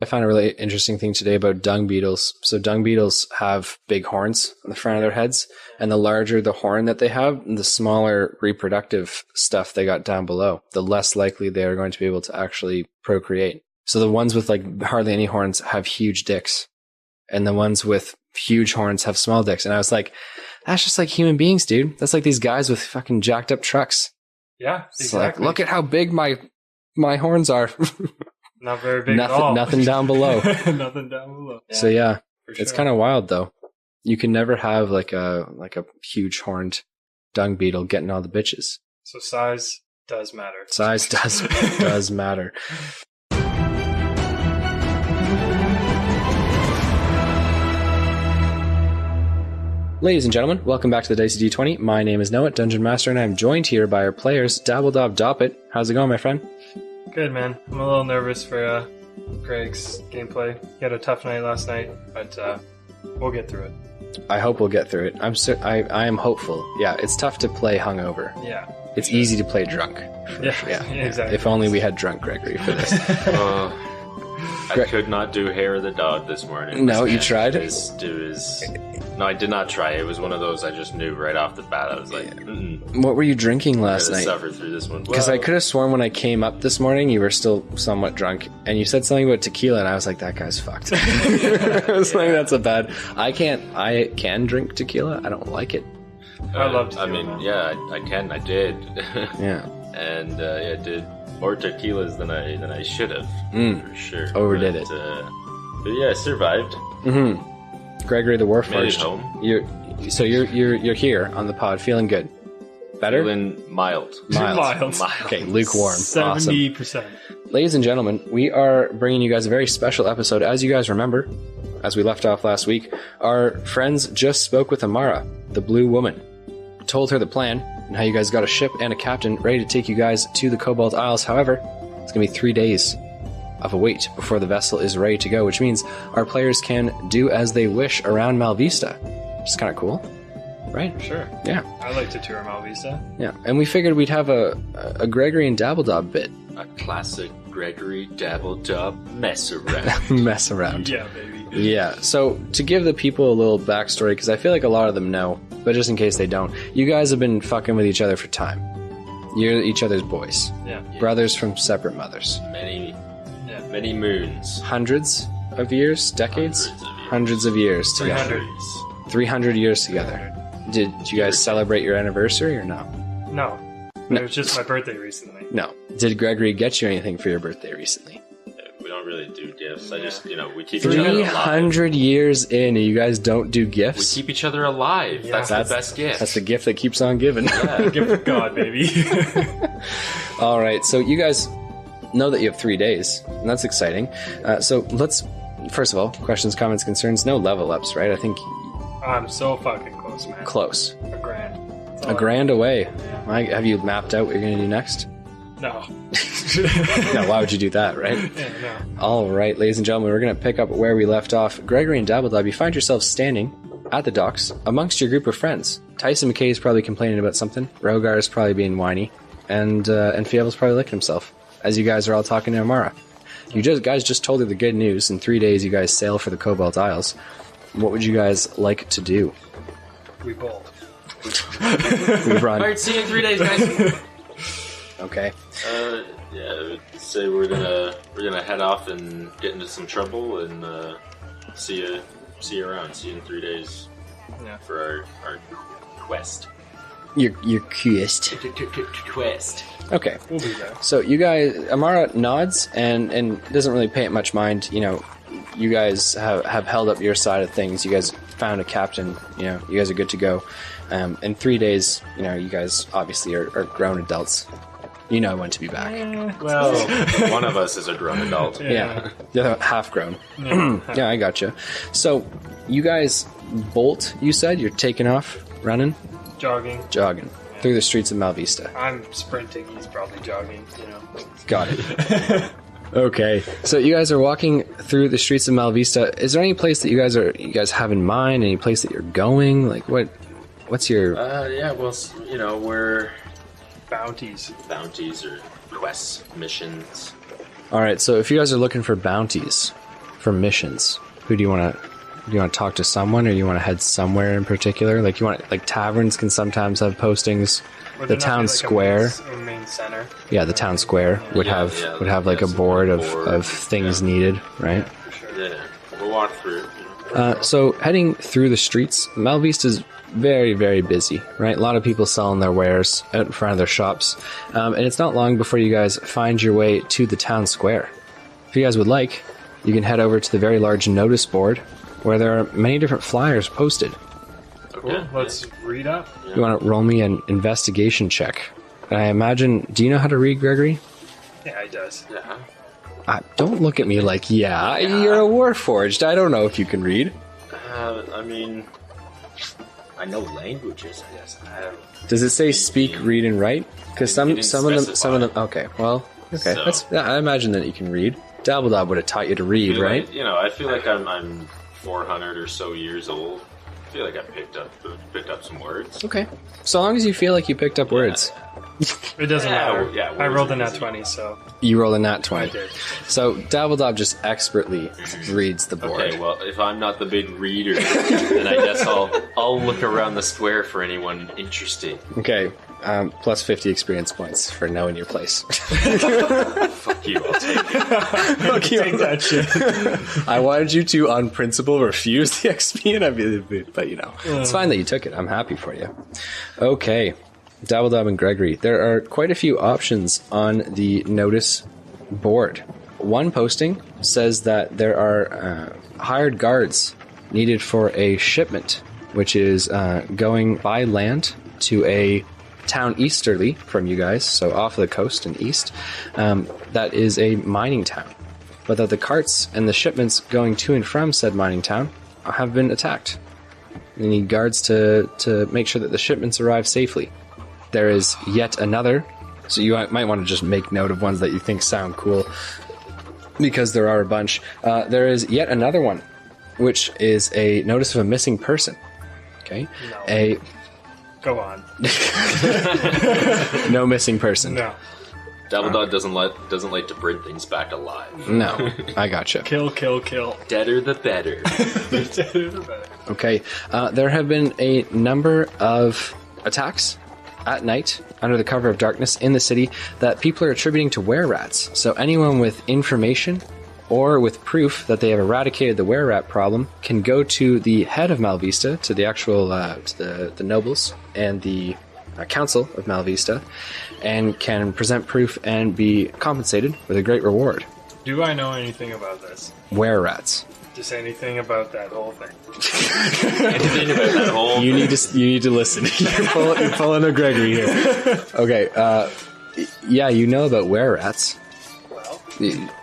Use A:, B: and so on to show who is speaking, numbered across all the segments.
A: I found a really interesting thing today about dung beetles. So dung beetles have big horns on the front of their heads, and the larger the horn that they have, the smaller reproductive stuff they got down below, the less likely they are going to be able to actually procreate. So the ones with like hardly any horns have huge dicks, and the ones with huge horns have small dicks. And I was like, that's just like human beings, dude. That's like these guys with fucking jacked up trucks.
B: Yeah,
A: exactly. It's like, look at how big my horns are.
B: Not very big at all.
A: Nothing down below.
B: Nothing down below.
A: Yeah, so yeah,
B: sure.
A: It's kind of wild though. You can never have like a huge horned dung beetle getting all the bitches.
B: So size does matter.
A: Size does matter. Ladies and gentlemen, welcome back to the Dicey D20. My name is Noah, Dungeon Master, and I'm joined here by our players, Dabble Dob and How's it going, my friend?
B: Good, man. I'm a little nervous for Greg's gameplay. He had a tough night last night, but we'll get through it.
A: I hope we'll get through it. I am hopeful. Yeah, it's tough to play hungover.
B: Yeah.
A: It's easy to play drunk.
B: Yeah, exactly.
A: If only we had drunk Gregory for this.
C: I could not do hair of the dog this morning.
A: No, you tried?
C: No, I did not try. It was one of those I just knew right off the bat. I was like,
A: What were you drinking last night?
C: Suffer through this one.
A: Because I could have sworn when I came up this morning, you were still somewhat drunk, and you said something about tequila, and I was like, that guy's fucked. I was like, that's a bad... I can drink tequila. I don't like it.
B: I love tequila.
C: I mean, yeah, I can. I did.
A: Yeah.
C: And I did more tequilas than I should have, for sure.
A: Overdid it.
C: But yeah, I survived.
A: Mm-hmm. Gregory the Warforged.
C: Made it home.
A: You're here on the pod, feeling good. Better?
C: Feeling mild.
B: Mild.
A: Okay, lukewarm.
B: 70%.
A: Awesome. Ladies and gentlemen, we are bringing you guys a very special episode. As you guys remember, as we left off last week, our friends just spoke with Amara, the Blue Woman. Told her the plan and how you guys got a ship and a captain ready to take you guys to the Cobalt Isles. However, it's going to be 3 days of a wait before the vessel is ready to go, which means our players can do as they wish around Malvista, which is kind of cool, right?
B: Sure.
A: Yeah.
B: I like to tour Malvista.
A: Yeah, and we figured we'd have a Gregory and Dabble Dob bit.
C: A classic Gregory Dabble Dob mess around.
A: Mess around.
B: Yeah, baby.
A: Yeah, so to give the people a little backstory, because I feel like a lot of them know, but just in case they don't, you guys have been fucking with each other for time. You're each other's boys.
B: Yeah.
A: Brothers from separate mothers.
C: Many moons.
A: Hundreds of years? Decades? Hundreds of years together. 300 years together. Did you guys celebrate your anniversary or no?
B: No. It was just my birthday recently.
A: No. Did Gregory get you anything for your birthday recently?
C: We don't really do gifts. I just, we keep each other alive.
A: 300 years in and you guys don't do gifts?
C: We keep each other alive.
B: Yeah.
C: That's the best gift.
A: That's the gift that keeps on giving.
C: Yeah.
B: Gift of God, baby.
A: All right, so you guys know that you have 3 days, and that's exciting. So let's, first of all, questions, comments, concerns, no level ups, right? I think...
B: I'm so fucking close, man.
A: Close.
B: A grand.
A: A grand away.
B: Yeah.
A: Have you mapped out what you're going to do next?
B: No.
A: No, why would you do that, right?
B: Yeah, no.
A: All right, ladies and gentlemen, we're going to pick up where we left off. Gregory and Dabble Dob, you find yourselves standing at the docks amongst your group of friends. Tyson McKay is probably complaining about something. Rogar is probably being whiny. And Fievel's probably licking himself as you guys are all talking to Amara. You guys just told her the good news. In 3 days, you guys sail for the Cobalt Isles. What would you guys like to do?
B: We bowl.
A: We run.
C: Alright, see you in 3 days, guys.
A: Okay.
C: Yeah, I would say we're gonna head off and get into some trouble and see you around. See you in 3 days.
B: Yeah.
C: For our quest.
A: Your quest.
C: Quest.
A: Okay.
B: We'll be there.
A: So you guys, Amara nods and doesn't really pay it much mind. You guys have held up your side of things. You guys found a captain. You guys are good to go. In 3 days, you guys obviously are grown adults. You know when to be back.
C: Well, one of us is a grown adult.
A: Yeah. The other half grown.
B: Yeah.
A: Yeah, I gotcha. So you guys bolt, you said? You're taking off, running?
B: Jogging.
A: Through the streets of Malvista.
B: I'm sprinting. He's probably jogging,
A: Got it. Okay. So you guys are walking through the streets of Malvista. Is there any place that you guys have in mind? Any place that you're going? Like what's your...
C: Yeah, well, we're...
B: Bounties
C: or quests, missions.
A: All right, so if you guys are looking for bounties, for missions, who do you want to talk to someone, or you want to head somewhere in particular? Like you want like taverns can sometimes have postings. The town square,
B: a main center.
A: yeah, the town square would have like a board of things needed, right?
B: For sure.
C: Yeah, we'll walk through.
A: So heading through the streets, Malvista is very, very busy, right? A lot of people selling their wares out in front of their shops, and it's not long before you guys find your way to the town square. If you guys would like, you can head over to the very large notice board where there are many different flyers posted.
B: Cool. Let's read up.
A: You want to roll me an investigation check? I imagine. Do you know how to read, Gregory?
B: Yeah, he does.
C: Yeah.
A: Don't look at me like, yeah, you're a warforged. I don't know if you can read.
C: I mean, I know languages. I guess.
A: Does it say speak, read, and write? Because some of them. Okay, well, okay.
C: So-
A: I imagine that you can read. Dabble Dob would have taught you to read, right?
C: I feel like I'm 400 or so years old. I feel like I picked up some words.
A: Okay. So long as you feel like you picked up words.
B: It doesn't matter.
C: Yeah,
B: I rolled a nat 20, so
A: You roll a nat 20.
B: I did.
A: So Dabble Dob just expertly reads the board.
C: Okay, well, if I'm not the big reader, then I guess I'll look around the square for anyone interesting.
A: Okay. Plus 50 experience points for knowing your place.
C: Fuck you, I'll take it.
B: Take that shit.
A: I wanted you to, on principle, refuse the XP, but it's fine that you took it. I'm happy for you. Okay. Dabble Dob and Gregory. There are quite a few options on the notice board. One posting says that there are hired guards needed for a shipment, which is going by land to a town easterly from you guys, so off the coast and east. That is a mining town. But that the carts and the shipments going to and from said mining town have been attacked. You need guards to make sure that the shipments arrive safely. There is yet another, so you might want to just make note of ones that you think sound cool, because there are a bunch. There is yet another one, which is a notice of a missing person. Okay?
B: No. Go on.
A: No missing person.
B: No.
C: Dabble Dog doesn't like to bring things back alive.
A: No, I gotcha.
B: Kill, kill, kill.
C: Deader the better.
A: Okay, there have been a number of attacks at night under the cover of darkness in the city that people are attributing to were-rats. So anyone with information or with proof that they have eradicated the were-rat problem can go to the head of Malvista, to the actual to the nobles and the council of Malvista, and can present proof and be compensated with a great reward.
B: Do I know anything about this?
A: Were-rats.
B: Just anything about that whole thing.
C: Anything about that whole
A: You need to listen. You're pulling a Gregory here. Okay, yeah, you know about were-rats.
B: Well,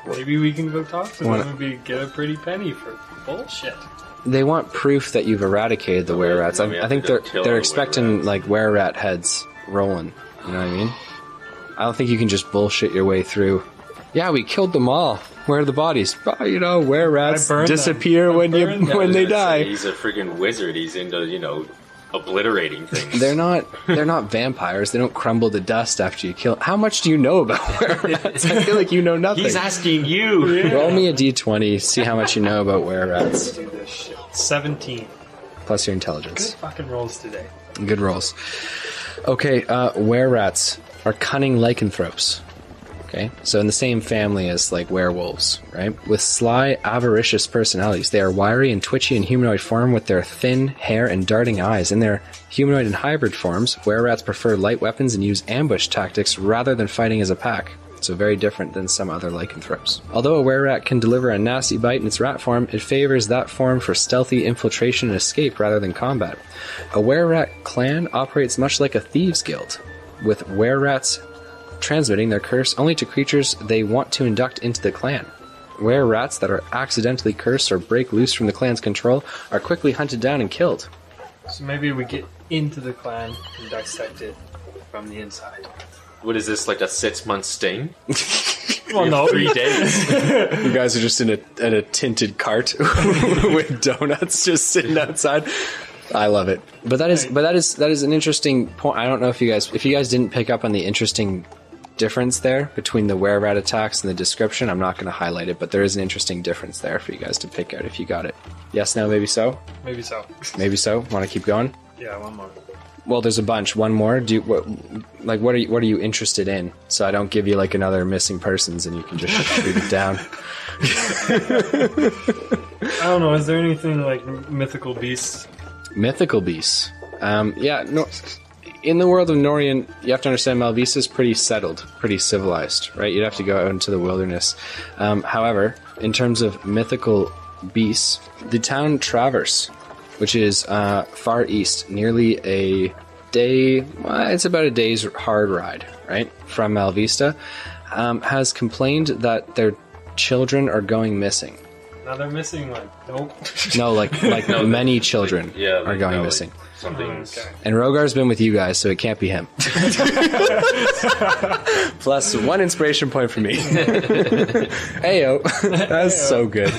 B: maybe we can go talk to them and maybe get a pretty penny for bullshit.
A: They want proof that you've eradicated the were-rats. I think they're expecting like were-rat heads rolling. You know what I mean? I don't think you can just bullshit your way through. Yeah, we killed them all. Where are the bodies? Oh, were-rats disappear when they die.
C: He's a freaking wizard. He's into obliterating things.
A: They're not vampires. They don't crumble to dust after you kill. How much do you know about were-rats? I feel like you know nothing.
C: He's asking you.
B: Yeah.
A: Roll me a d20. See how much you know about were-rats.
B: Let's do this shit. 17.
A: Plus your
B: Good
A: intelligence.
B: fucking rolls today.
A: Good rolls. Okay, were-rats are cunning lycanthropes. Okay, so in the same family as like werewolves, right? With sly, avaricious personalities. They are wiry and twitchy in humanoid form with their thin hair and darting eyes. In their humanoid and hybrid forms, were-rats prefer light weapons and use ambush tactics rather than fighting as a pack. So very different than some other lycanthropes. Although a were-rat can deliver a nasty bite in its rat form, it favors that form for stealthy infiltration and escape rather than combat. A were-rat clan operates much like a thieves' guild, with were-rats transmitting their curse only to creatures they want to induct into the clan. Were-rats that are accidentally cursed or break loose from the clan's control are quickly hunted down and killed.
B: So maybe we get into the clan and dissect it from the inside.
C: What is this, like a 6-month sting?
B: Well, no.
C: 3 days.
A: You guys are just in a tinted cart with donuts just sitting outside. I love it. But that is an interesting point. I don't know if you guys didn't pick up on the interesting difference there between the were-rat attacks and the description. I'm not going to highlight it, but there is an interesting difference there for you guys to pick out if you got it. Yes, no, maybe so?
B: Maybe so.
A: Maybe so? Want to keep going?
B: Yeah, one more.
A: Well, there's a bunch. One more. What are you interested in? So I don't give you like another missing persons and you can just shoot it down.
B: I don't know. Is there anything like mythical beasts?
A: Mythical beasts. Yeah, no. In the world of Norian, you have to understand Malvisa is pretty settled, pretty civilized, right? You'd have to go out into the wilderness. However, in terms of mythical beasts, the town Traverse, which is far east, nearly a day, it's about a day's hard ride, right, from Malvista, has complained that their children are going missing.
B: Now they're missing, like, nope.
A: No, like
C: No,
A: many children
C: yeah,
A: are going
C: no,
A: missing.
C: Something's...
B: Okay.
A: And Rogar's been with you guys, so it can't be him. Plus 1 inspiration point for me. Heyo. That's so good.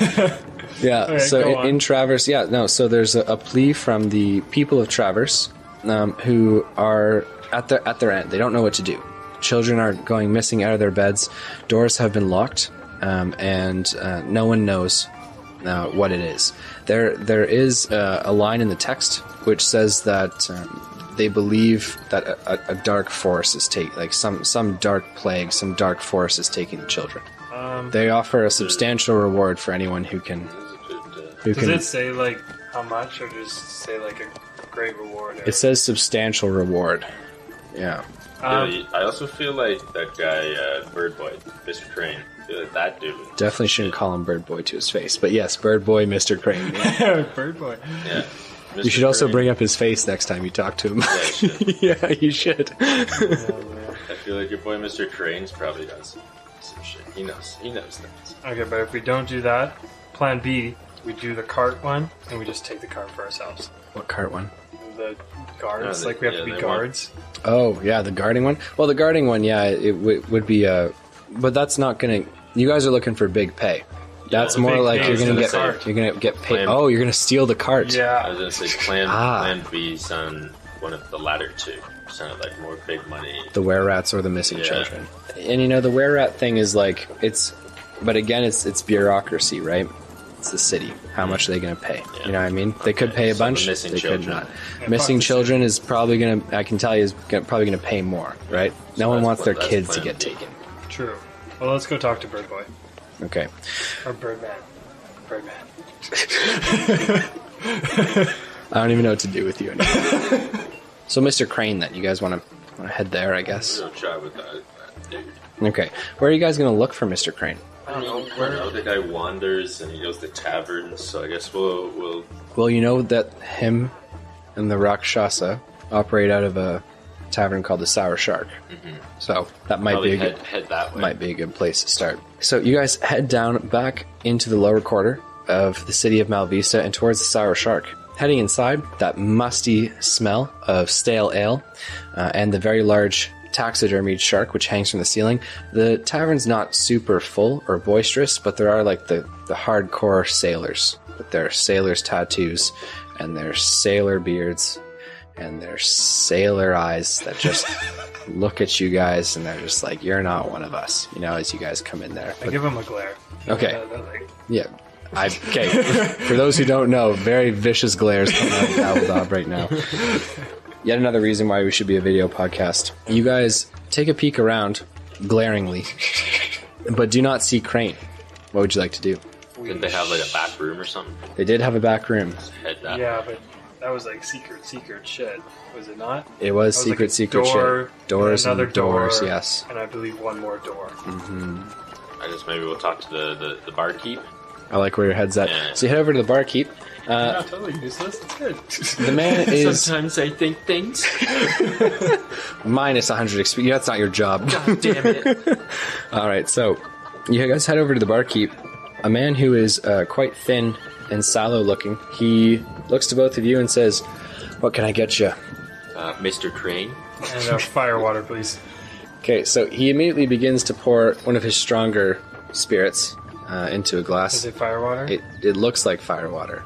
A: Yeah,
B: Okay,
A: so in Traverse, so there's a plea from the people of Traverse who are at their end. They don't know what to do. Children are going missing out of their beds. Doors have been locked, and no one knows what it is. There is a line in the text which says that they believe that a dark force is taking, like some dark plague, some dark force is taking the children. They offer a substantial reward for anyone who can.
B: Does it say like how much, or just say like a great reward? Or...
A: It says substantial reward. Yeah.
C: I also feel like that guy, Bird Boy, Mr. Crane. I feel like that dude.
A: Definitely shouldn't call him Bird Boy to his face, but yes, Bird Boy, Mr. Crane. Yeah.
B: Bird Boy.
C: Yeah.
A: You should also bring up his face next time you talk to him.
C: Yeah, I should.
A: Yeah, you should.
C: I feel like your boy Mr. Crane's probably does some shit. He knows things.
B: Okay, but if we don't do that, plan B, we do the cart one, and we just take the cart for ourselves.
A: What cart one?
B: The guards,
C: No,
B: like we have to be guards.
A: Oh, yeah, the guarding one? Well, the guarding one, yeah, it would be but that's not gonna... You guys are looking for big pay. That's
C: the
A: more
B: big
A: like
B: pay
A: you're
B: is
A: gonna
B: in the
A: get
B: cart.
A: paid.
C: Plan-
A: Oh, you're gonna steal the cart.
C: I
B: Yeah.
C: was gonna say plan B's on one of the latter two. Sounded like more big money.
A: The were-rats or the missing
C: Yeah.
A: children. And the were-rat thing is like, but again, it's bureaucracy, right? It's the city. How much are they going to pay?
C: Yeah.
A: You know what I mean? They could pay a
C: So
A: bunch.
C: the missing
A: They could
C: children.
A: not.
B: Yeah,
A: Missing
B: fuck the
A: children is probably going to, I can tell you, probably going to pay more, right? No one wants their
C: that's
A: kids to
C: plan
A: get
C: B.
A: taken.
B: True. Well, let's go talk to Bird Boy.
A: Okay.
B: Or Birdman. Birdman.
A: I don't even know what to do with you anymore. So, Mr. Crane, then, you guys want to head there, I guess?
C: We're gonna try with that dude.
A: Okay. Where are you guys going to look for Mr. Crane?
C: I know the guy wanders and he goes to taverns, so I guess we'll
A: Well, you know that him and the Rakshasa operate out of a tavern called the Sour Shark. Mm-hmm. So that might
C: probably
A: be a good,
C: head that way.
A: might be a good place to start. So you guys head down back into the lower quarter of the city of Malvista and towards the Sour Shark. Heading inside, that musty smell of stale ale and the very large taxidermied shark which hangs from the ceiling. The tavern's not super full or boisterous, but there are like the hardcore sailors with their sailors' tattoos and their sailor beards and their sailor eyes that just look at you guys and they're just like, you're not one of us, as you guys come in there.
B: I give him a glare.
A: Okay.
B: Like,
A: Yeah. Okay. For those who don't know, very vicious glares coming out of Dabble Dob right now. Yet another reason why we should be a video podcast. You guys take a peek around, glaringly, but do not see Crane. What would you like to do?
C: Did they have like a back room or something?
A: They did have a back room.
C: Head that way.
B: yeah, but that was like secret shit. Was it not?
A: It was
B: That was
A: secret
B: like a door,
A: shit. Doors
B: another
A: and doors,
B: door,
A: yes.
B: And I believe one more door.
C: I guess maybe we'll talk to the barkeep.
A: I like where your head's at.
C: Yeah.
A: So you head over to the barkeep.
B: Yeah, totally useless. It's good.
A: The man is
C: Sometimes I think things.
A: minus 100 experience. That's not your job.
C: God damn it.
A: All right, so you guys head over to the barkeep. A man who is quite thin and sallow looking. He looks to both of you and says, "What can I get you?"
C: Mr. Crane.
B: And fire water, please.
A: Okay, so he immediately begins to pour one of his stronger spirits into a
B: Is
A: glass.
B: it fire water?
A: It looks like fire water.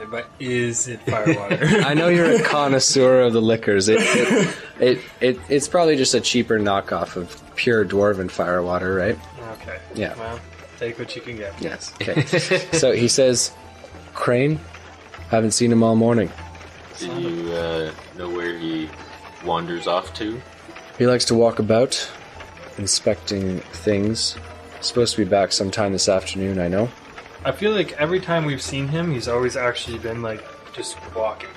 B: but is it firewater?
A: I know you're a connoisseur of the liquors. It's probably just a cheaper knockoff of pure dwarven firewater, right?
B: Okay.
A: Yeah.
B: Well, take what you can get.
A: Yes. Okay. So he says, Crane, haven't seen him all morning.
C: Do you know where he wanders off to?
A: He likes to walk about, inspecting things. Supposed to be back sometime this afternoon, I know.
B: I feel like every time we've seen him, he's always actually been, like, just walking.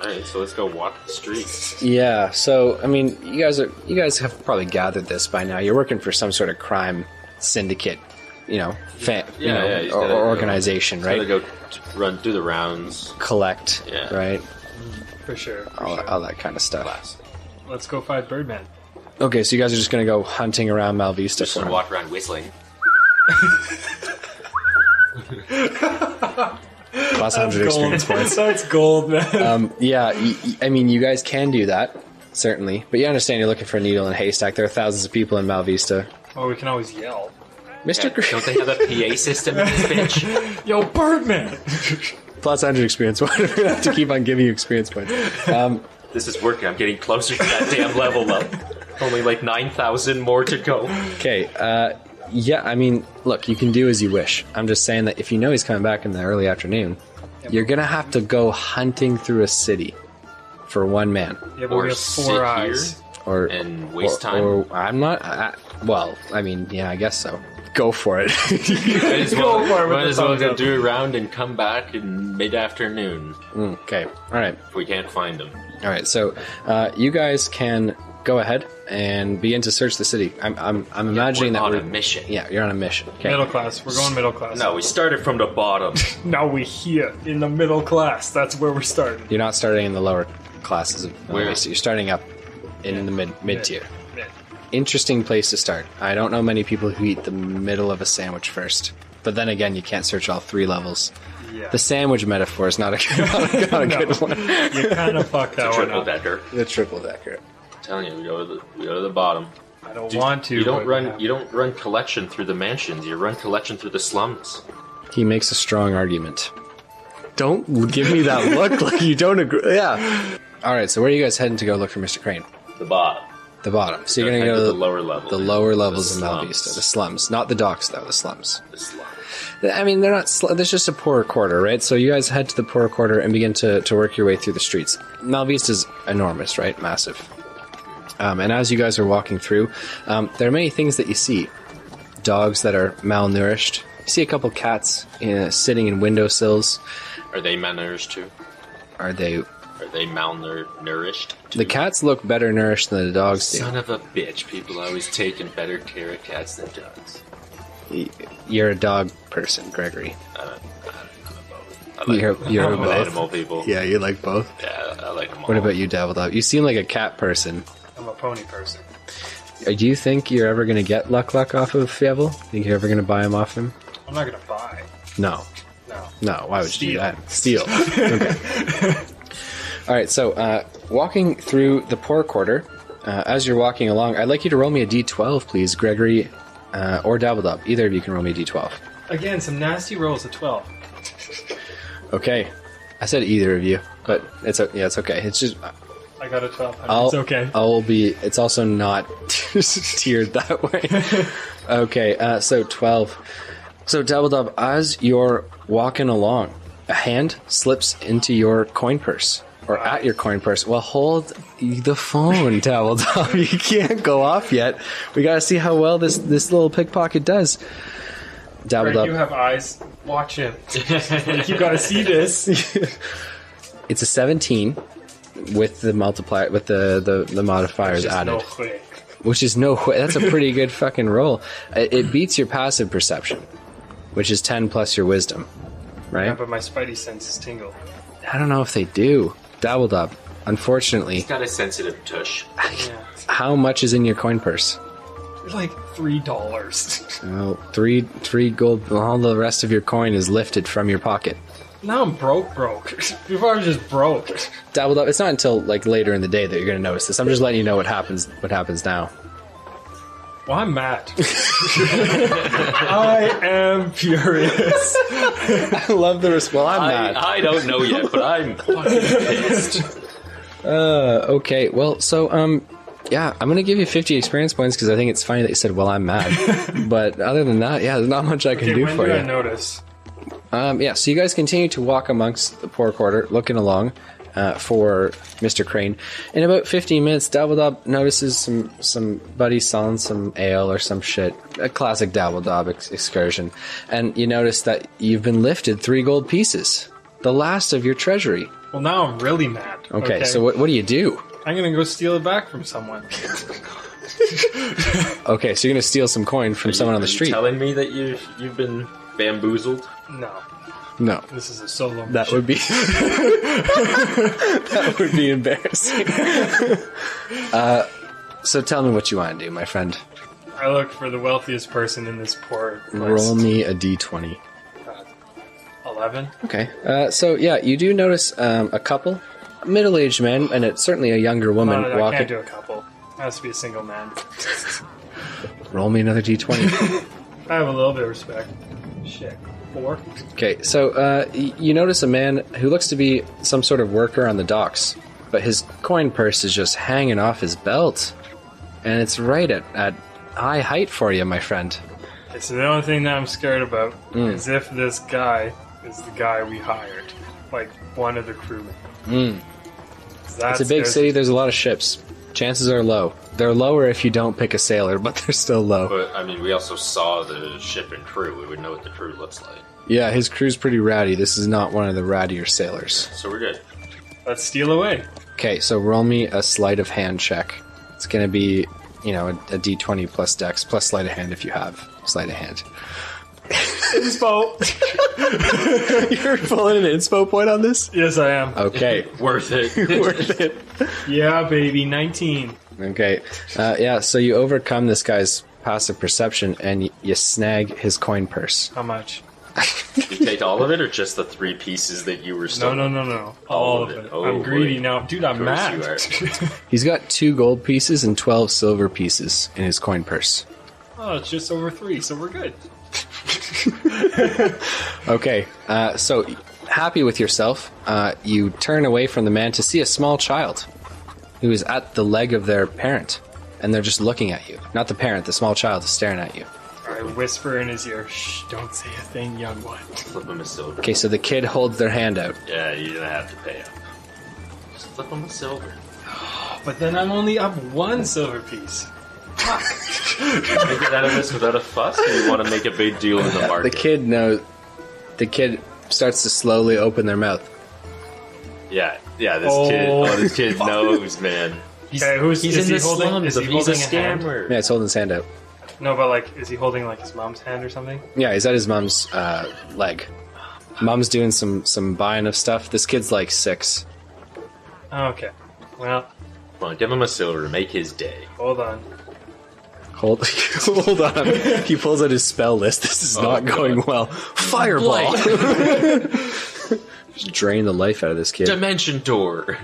C: Alright, so let's go walk the streets.
A: Yeah, so, I mean, you guys have probably gathered this by now. You're working for some sort of crime syndicate, or organization, right?
C: Gotta go run through the rounds.
A: Collect,
C: Yeah.
A: right?
B: For sure.
A: All that kind of stuff.
B: Let's go find Birdman.
A: Okay, so you guys are just going to go hunting around Malvista
C: Just
A: for him.
C: walk around whistling.
A: Plus 100 experience points.
B: That's gold, man.
A: Yeah, I mean, you guys can do that, certainly. But you understand you're looking for a needle in a haystack. There are thousands of people in Malvista.
B: Oh, we can always yell.
A: Mr. Green.
C: Don't they have a PA system in this bitch?
B: Yo, Birdman!
A: Plus 100 experience points. We're going to have to keep on giving you experience points.
C: This is working. I'm getting closer to that damn level up. Only like 9,000 more to go.
A: Okay, yeah, I mean, look, you can do as you wish. I'm just saying that if you know he's coming back in the early afternoon, you're going to have to go hunting through a city for one man.
B: Yeah, but
C: Or
B: we have
C: sit
B: 4
C: here.
B: eyes.
C: And waste time.
A: Or I'm not. I mean, yeah, I guess so. Go for it.
C: Might as
B: Go for it with
C: might
B: the
C: as well
B: thumbs
C: go
B: up.
C: do a round and come back in mid-afternoon
A: Okay. All right.
C: if we can't find him.
A: All right. So, you guys can go ahead and begin to search the city. I'm imagining
C: We're
A: that
C: on
A: we're
C: a mission.
A: Yeah, you're on a mission. Okay.
B: Middle class. We're going middle class.
C: No, we started from the bottom.
B: Now we're here in the middle class. That's where we're starting.
A: You're not starting in the lower classes of
C: Where?
A: so you're starting up in the mid tier.
B: Mid.
A: Interesting place to start. I don't know many people who eat the middle of a sandwich first. But then again, you can't search all 3 levels.
B: Yeah.
A: The sandwich metaphor is not a good one.
B: You kind of fucked that one
C: Triple
B: up.
C: decker.
A: The triple decker.
C: I'm telling you, we go to the bottom.
B: I don't want to.
C: You don't
B: but
C: run collection through the mansions. You run collection through the slums.
A: He makes a strong argument. Don't give me that look like you don't agree. Yeah. All right. So where are you guys heading to go look for Mr. Crane?
C: The bottom.
A: The bottom. So you're
C: Head
A: going to go to
C: the lower level.
A: the lower levels of
C: The
A: Malvista,
C: slums.
A: the slums, not the docks though. The slums.
C: The slums.
A: I mean, they're not. There's just a poorer quarter, right? So you guys head to the poorer quarter and begin to work your way through the streets. Malvista's enormous, right? Massive. And as you guys are walking through, there are many things that you see. Dogs that are malnourished. You see a couple cats sitting in windowsills.
C: Are they malnourished too?
A: Are they?
C: Are they malnourished too?
A: The cats look better nourished than the dogs do.
C: Son of a bitch. People always taking better care of cats than dogs.
A: You're a dog person, Gregory.
C: I like
A: You're
C: I'm an
A: both.
C: animal people.
A: Yeah, you like both.
C: Yeah, I like them all.
A: What about you, Dabble Dob? You seem like a cat person.
B: I'm a pony person.
A: Do you think you're ever going to get Luck off of Fievel? Think you're ever going to buy him off him?
B: I'm not gonna buy.
A: No.
B: No.
A: Why would you do
B: Steal.
A: that? Steal. Okay. All right, so walking through the poor quarter, as you're walking along, I'd like you to roll me a d12, please, Gregory or Dabble Dob. Either of you can roll me a d12.
B: Again, some nasty rolls at 12.
A: Okay. I said either of you, but it's okay. It's just
B: I got a 12. It's okay.
A: It's also not tiered that way. Okay, so 12. So Dabble Dob, as you're walking along, a hand slips into your coin purse. Or at your coin purse. Well, hold the phone, Dabble Dob. You can't go off yet. We gotta see how well this little pickpocket does. Dabble
B: Greg, you
A: Dob.
B: have eyes. Watch him. Like, you gotta see this.
A: It's a 17 with the multiplier, with the modifiers
B: Just
A: added.
B: no way.
A: Which is no way. That's a pretty good fucking roll. It beats your passive perception, which is 10 plus your wisdom, right?
B: Yeah, but my spidey senses tingle.
A: I don't know if they do. Dabble Dob, unfortunately,
C: He's got a sensitive tush.
B: Yeah.
A: how much is in your coin purse?
B: Like $3.
A: Well, three gold. All the rest of your coin is lifted from your pocket.
B: Now I'm broke. Before I was just broke.
A: Dabble Dob. It's not until like later in the day that you're going to notice this. I'm just letting you know what happens now.
B: Well, I'm mad. I am furious.
A: I love the response. Well, I'm not.
C: I don't know yet, but I'm fucking pissed.
A: Okay. Well, so, yeah, I'm going to give you 50 experience points because I think it's funny that you said, well, I'm mad. But other than that, yeah, there's not much I can do
B: when
A: for
B: do
A: you.
B: I notice?
A: Yeah, so you guys continue to walk amongst the poor quarter, looking along for Mr. Crane. In about 15 minutes, Dabble Dob notices some buddies selling some ale or some shit. A classic Dabble Dob excursion. And you notice that you've been lifted 3 gold pieces. The last of your treasury.
B: Well, now I'm really mad.
A: Okay, so what do you do?
B: I'm going to go steal it back from someone.
A: Okay, so you're going to steal some coin from someone on the street.
C: Are you telling me that you've been bamboozled?
B: No.
A: No.
B: This is a solo mission.
A: That would be that would be embarrassing. So tell me what you want to do, my friend.
B: I look for the wealthiest person in this poor place.
A: Roll me a d20.
B: 11.
A: Okay. So yeah, you do notice a couple, middle-aged men, and it's certainly a younger woman
B: No, I
A: walking.
B: can't do a couple. It has to be a single man.
A: Roll me another d20.
B: I have a little bit of respect. Shit. 4.
A: Okay, so you notice a man who looks to be some sort of worker on the docks, but his coin purse is just hanging off his belt, and it's right at eye height for you, my friend.
B: It's the only thing that I'm scared about is if this guy is the guy we hired, like one of the crewmen.
A: It's a big city. There's a lot of ships. Chances are low. They're lower if you don't pick a sailor, but they're still low.
C: But, I mean, we also saw the ship and crew. We would know what the crew looks like.
A: Yeah, his crew's pretty rowdy. This is not one of the rowdier sailors.
C: So we're good.
B: Let's steal away.
A: Okay, so roll me a sleight of hand check. It's going to be, a d20 plus dex, plus sleight of hand if you have sleight of hand.
B: Inspo.
A: You're pulling an inspo point on this?
B: Yes, I am.
A: Okay.
C: Worth it.
A: Worth it.
B: Yeah, baby. 19.
A: Okay. Yeah, so you overcome this guy's passive perception and you snag his coin purse.
B: How much?
C: You take all of it, or just the 3 pieces that you were stolen?
B: No. All of it.
C: Oh,
B: I'm greedy
C: boy.
B: now. Dude, I'm
C: Of
B: mad.
C: course you are.
A: He's got 2 gold pieces and 12 silver pieces in his coin purse.
B: Oh, it's just over 3, so we're good.
A: Okay, so happy with yourself, you turn away from the man to see a small child who is at the leg of their parent, and they're just looking at you. Not the parent, the small child is staring at you.
B: I whisper in his ear, shh, don't say a thing, young one.
C: Flip him a silver.
A: Okay, so the kid holds their hand out.
C: Yeah, you're gonna have to pay him. Just flip him a silver.
B: But then I'm only up 1 silver piece.
C: Can we get out of this without a fuss, or you want to make a big deal in the market?
A: The kid starts to slowly open their mouth.
C: Yeah, this kid knows, man.
B: He's in the slums.
C: He's a scammer.
A: Yeah, it's holding his hand out.
B: No, but is he holding his mom's hand or something?
A: Yeah, he's at his mom's leg. Mom's doing some buying of stuff. This kid's like 6.
B: Okay. Well,
C: Come on, give him a silver to make his day.
B: hold on.
A: Hold on. He pulls out his spell list. This is not going well. Fireball! Just drain the life out of this kid.
C: Dimension door.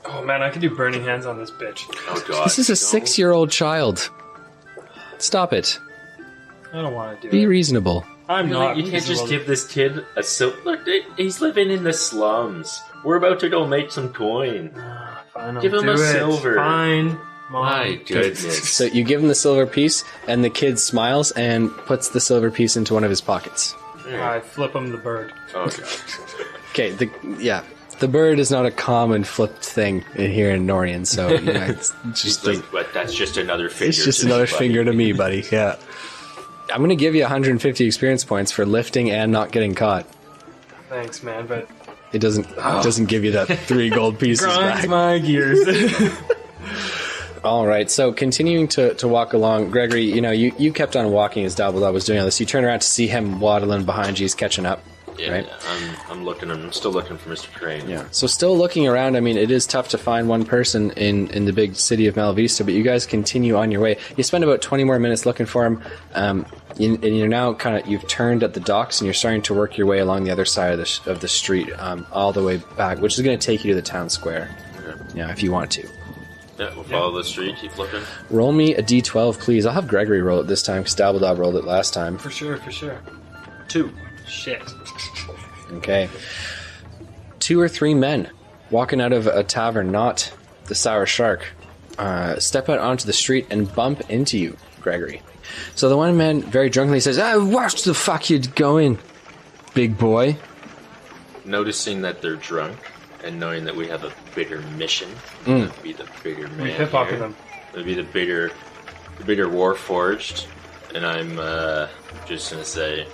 B: Oh man, I can do burning hands on this bitch.
C: Oh god.
A: This is a 6-year-old child. Stop it.
B: I don't want to do
A: Be
B: it.
A: reasonable.
B: I'm not.
C: You can't just
B: reasonable.
C: give this kid a silver. Look, he's living in the slums. We're about to go make some coin.
B: Fine, I'll
C: Give him
B: do
C: a
B: it.
C: silver.
B: Fine.
C: My goodness.
A: So you give him the silver piece, and the kid smiles and puts the silver piece into one of his pockets.
B: I flip him the bird.
C: Oh god.
A: Okay, the bird is not a common flipped thing here in Norian, so it's just
C: But that's just another finger.
A: it's just
C: to me,
A: another
C: buddy.
A: finger to me, buddy. Yeah, I'm gonna give you 150 experience points for lifting and not getting caught.
B: Thanks, man, but
A: It doesn't give you that 3 gold pieces
B: grinds
A: back.
B: my gears.
A: All right, so continuing to walk along, Gregory, you kept on walking as Dabble Dob was doing all this. You turn around to see him waddling behind you. He's catching up.
C: Yeah,
A: right?
C: I'm looking. I'm still looking for Mr. Crane.
A: Yeah. So still looking around, I mean, it is tough to find one person in the big city of Malavista, but you guys continue on your way. You spend about 20 more minutes looking for him, and you're now you've turned at the docks, and you're starting to work your way along the other side of the street, all the way back, which is going to take you to the town square. Yeah, if you want to.
C: Yeah, we'll follow the street, keep looking.
A: Roll me a d12, please. I'll have Gregory roll it this time because Dabble Dob rolled it last time.
B: For sure.
C: 2.
B: Shit.
A: Okay. 2 or 3 men walking out of a tavern, not the Sour Shark, step out onto the street and bump into you, Gregory. So the one man very drunkenly says, where the fuck you going, big boy?
C: Noticing that they're drunk and knowing that we have a bigger mission, to be the bigger man.
B: We hip-hopping them.
C: To be the bigger Warforged, and I'm just gonna say,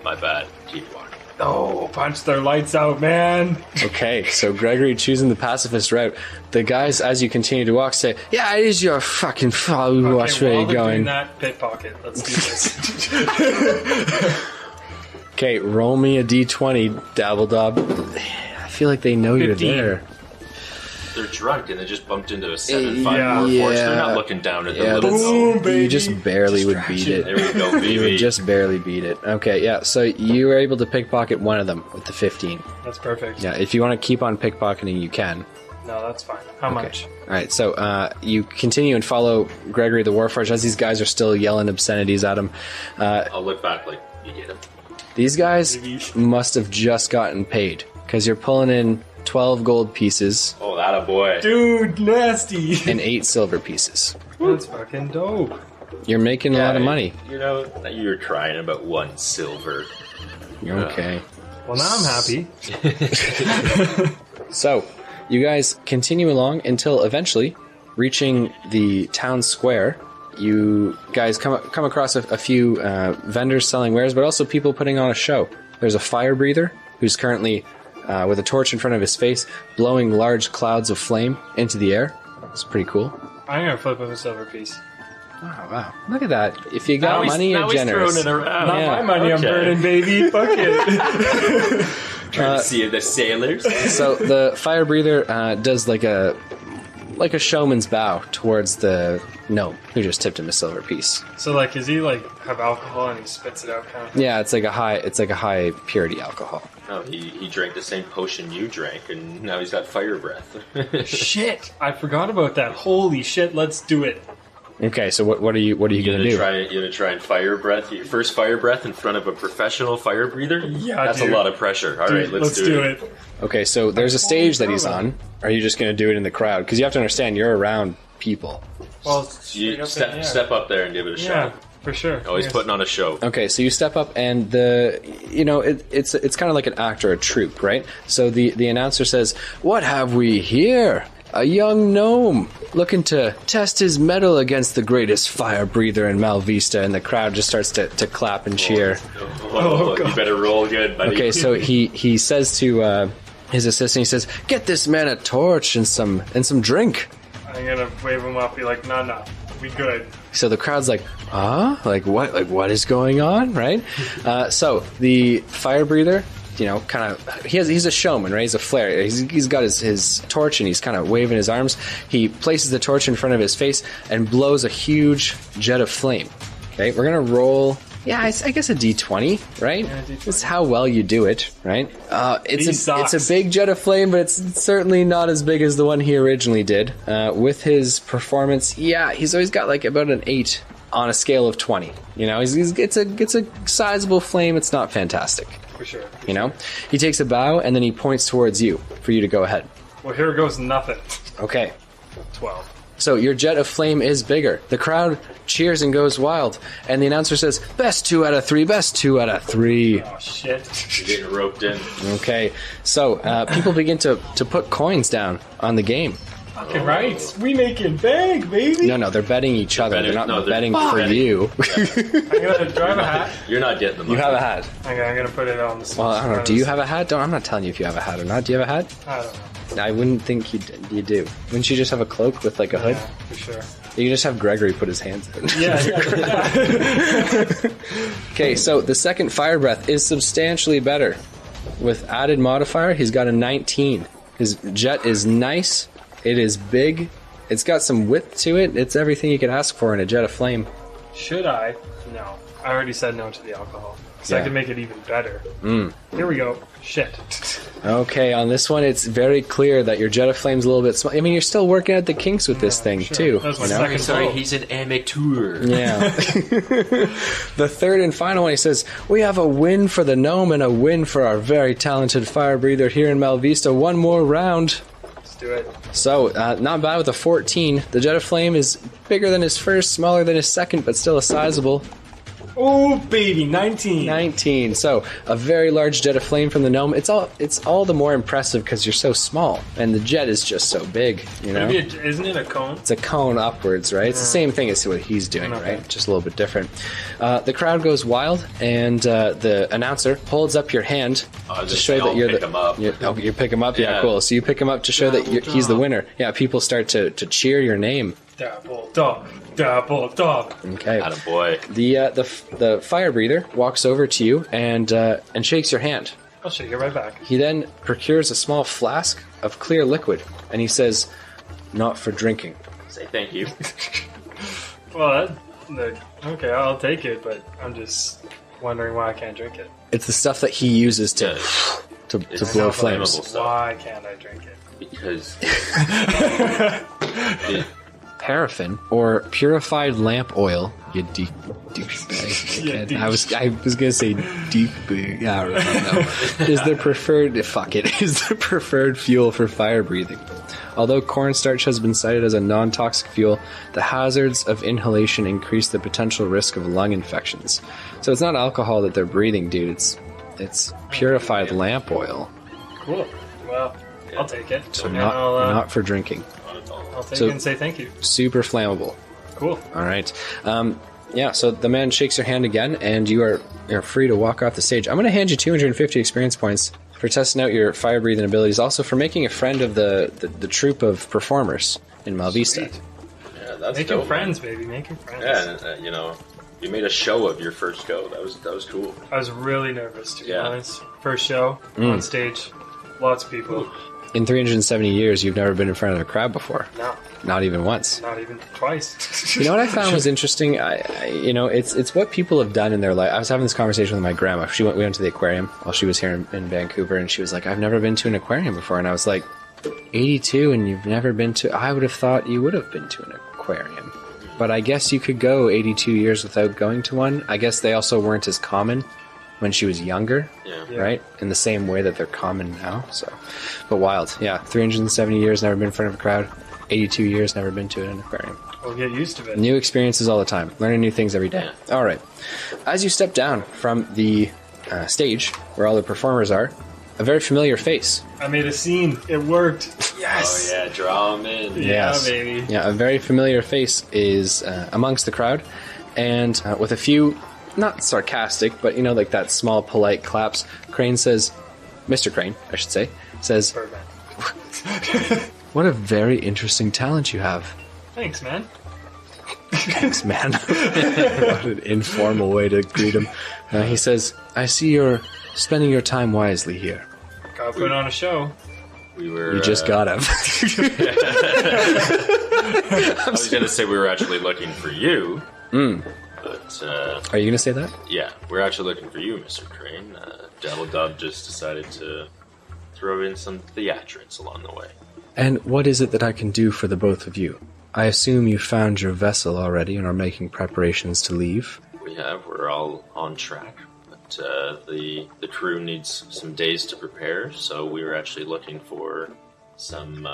C: my bad. Keep walking.
B: Oh, punch their lights out, man.
A: Okay, so Gregory choosing the pacifist route. The guys, as you continue to walk, say, yeah, it is your fucking fault. Watch where you're going.
B: That pickpocket. Let's do this.
A: Okay, roll me a d20, Dabble Dob. I feel like they know
B: 15.
A: you're there.
C: They're drunk and they just bumped into a 7-5
B: Yeah.
C: Warforged. They're not looking down at the little
B: Boom, baby.
A: You just barely would beat it.
C: There we go, baby.
A: You would just barely beat it. Okay, yeah, so you were able to pickpocket one of them with the 15.
B: That's perfect.
A: Yeah, if you want to keep on pickpocketing, you can.
B: No, that's fine. How much?
A: All right, so you continue and follow Gregory the Warforged as these guys are still yelling obscenities at him.
C: I'll look back like, you get him.
A: These guys must have just gotten paid because you're pulling in 12 gold pieces
C: Oh, that a boy.
B: Dude, nasty.
A: and 8 silver pieces.
B: That's fucking dope.
A: You're making a lot of money.
C: You know, that you were trying about 1 silver.
A: You're okay.
B: Well, now I'm happy.
A: So, you guys continue along until eventually, reaching the town square, you guys come across a few vendors selling wares, but also people putting on a show. There's a fire breather who's currently, with a torch in front of his face, blowing large clouds of flame into the air. It's pretty cool.
B: I'm gonna flip him a silver piece.
A: Oh, wow. Look at that. If you got
C: Now
A: money, you're
C: he's
A: generous.
C: throwing it around.
B: Not
A: Yeah.
B: my money, I'm
C: Okay.
B: burning, baby. Fuck it.
C: Trying to see the sailors.
A: So the fire breather does like a showman's bow towards the gnome who just tipped him a silver piece.
B: So, like, does he like have alcohol and he spits it out, kind of?
A: Yeah, it's like a high purity alcohol.
C: No, he drank the same potion you drank, and now he's got fire breath.
B: Shit! I forgot about that. Holy shit! Let's do it.
A: Okay, so what are you gonna do?
C: You gonna try and fire breath your first fire breath in front of a professional fire breather?
B: Yeah,
C: that's
B: dude.
C: a lot of pressure. All right,
B: Dude,
C: let's do it.
A: Okay, so there's a stage that he's on. Are you just gonna do it in the crowd? Because you have to understand you're around people.
B: Well,
C: You step up there and give it a
B: Yeah,
C: shot.
B: for sure.
C: Always
B: Yes.
C: putting on a show.
A: Okay, so you step up, and it's kind of like an act or a troupe, right? So the announcer says, "What have we here? A young gnome looking to test his mettle against the greatest fire breather in Malvista," and the crowd just starts to clap and cheer.
C: Oh, you better roll good, buddy.
A: Okay, so he says to his assistant, he says, "Get this man a torch and some drink."
B: I'm gonna wave him up, be like, nah, we good.
A: So the crowd's like, like what? Like what is going on, right? So the fire breather, kind of, he's a showman, right? He's a flare. He's got his torch and he's kind of waving his arms. He places the torch in front of his face and blows a huge jet of flame. Okay, we're gonna roll. Yeah, I guess a D20, right?
B: Yeah, D20.
A: It's how well you do it, right? It's
B: sucks.
A: a big jet of flame, but it's certainly not as big as the one he originally did. With his performance, yeah, he's always got like about an 8 on a scale of 20. It's a sizable flame. It's not fantastic.
B: For sure.
A: He takes a bow and then he points towards you for you to go ahead.
B: Well, here goes nothing.
A: Okay.
B: 12.
A: So your jet of flame is bigger. The crowd cheers and goes wild. And the announcer says, best 2 out of 3, best 2 out of 3.
B: Oh, shit.
C: You're getting roped in.
A: Okay. So people begin to put coins down on the game.
B: Fucking right. We making bank, baby.
A: No, they're betting each other. They're not
C: they're
A: betting for
C: betting.
A: you.
B: I'm gonna drive a hat.
C: You're not getting the money.
A: You have a hat.
B: I'm gonna put it on the
A: Well, I don't know. Do you have a hat? I'm not telling you if you have a hat or not. Do you have a hat?
B: I don't know.
A: I wouldn't think you do. Wouldn't you just have a cloak with like a hood?
B: Yeah, for sure.
A: You can just have Gregory put his hands in.
B: Yeah.
A: Okay, so the second fire breath is substantially better. With added modifier, he's got a 19. His jet is nice. It is big. It's got some width to it. It's everything you could ask for in a jet of flame.
B: Should I? No. I already said no to the alcohol. So
A: Yeah.
B: I can make it even better. Here we go. Shit.
A: Okay, on this one, it's very clear that your jet of flame's a little bit small. I mean, you're still working out the kinks with this thing,
B: sure.
A: too.
B: That was my
A: you know?
B: second
C: Sorry,
B: blow.
C: he's an amateur.
A: Yeah. The third and final one, he says, we have a win for the gnome and a win for our very talented fire breather here in Malvista. One more round.
B: Let's do it.
A: So, not bad with a 14. The jet of flame is bigger than his first, smaller than his second, but still a sizable
B: Oh, baby, 19.
A: 19. So, a very large jet of flame from the gnome. It's all the more impressive because you're so small, and the jet is just so big, you know?
B: Maybe isn't it a cone?
A: It's a cone upwards, right? It's the same thing as what he's doing,
B: Okay.
A: right? Just a little bit different. The crowd goes wild, and the announcer holds up your hand to show that you're
C: pick him up.
A: You pick him up? Yeah,
C: Yeah.
A: cool. So you pick him up to show that he's the winner. Yeah, people start to cheer your name.
B: Dabble Dob, Dabble Dob.
A: Okay.
C: Attaboy.
A: The fire breather walks over to you and shakes your hand.
B: I'll shake it right back.
A: He then procures a small flask of clear liquid, and he says, "Not for drinking."
C: Say thank you.
B: Well, okay, I'll take it, but I'm just wondering why I can't drink it.
A: It's the stuff that he uses to
C: Yeah.
A: to
C: It's
A: blow
C: not
A: flames.
C: flammable stuff.
B: Why can't I drink it?
C: Because
A: Paraffin or purified lamp oil. You douchebag.
B: Yeah, douche.
A: I was gonna say deep. Yeah, I don't know. Is the preferred fuel for fire breathing. Although cornstarch has been cited as a non-toxic fuel, the hazards of inhalation increase the potential risk of lung infections. So it's not alcohol that they're breathing, dude. It's purified lamp oil.
B: Cool. Well, I'll take it.
A: So
B: And
A: not for drinking.
B: I'll take
A: so-
B: it and say thank you.
A: Super flammable.
B: Cool.
A: All right. Yeah, so the man shakes your hand again, and you're free to walk off the stage. I'm going to hand you 250 experience points for testing out your fire-breathing abilities, also for making a friend of the troupe of performers in Malvista.
B: Sweet.
C: yeah, that's
B: Making
C: dope,
B: friends, baby. Making friends.
C: Man. Yeah, and, you made a show of your first go. That was cool.
B: I was really nervous, to be
C: Yeah.
B: honest. First show, on stage, lots of people.
A: In 370 years, you've never been in front of a crowd before.
B: No,
A: Not even once.
B: not even twice.
A: You know what I found was interesting? It's what people have done in their life. I was having this conversation with my grandma. We went to the aquarium while she was here in Vancouver, and she was like, "I've never been to an aquarium before." And I was like, 82 and you've never been to... I would have thought you would have been to an aquarium. But I guess you could go 82 years without going to one. I guess they also weren't as common when she was younger,
C: Yeah.
A: right? In the same way that they're common now. So, but wild. Yeah, 370 years, never been in front of a crowd. 82 years, never been to an aquarium.
B: We'll get used to it.
A: New experiences all the time. Learning new things every day. All right. As you step down from the stage where all the performers are, a very familiar face.
B: I made a scene. It worked. Yes.
C: Oh yeah, draw him in.
B: Yeah,
A: Yes.
B: baby.
A: Yeah, a very familiar face is amongst the crowd, and with a few, not sarcastic, but like that small polite claps, Crane says, Mr. Crane, I should say, says,
B: Birdman.
A: "What a very interesting talent you have."
B: Thanks, man.
A: Thanks, man. What an informal way to greet him. He says, "I see you're spending your time wisely here.
B: Gotta put on a show.
C: We were.
A: You just got him."
C: I was gonna say we were actually looking for you. But
A: Are you going to say that?
C: yeah, we're actually looking for you, Mr. Crane. Dabble Dob just decided to throw in some theatrics along the way.
A: And what is it that I can do for the both of you? I assume you found your vessel already and are making preparations to leave.
C: We're all on track, but the crew needs some days to prepare, so we were actually looking for some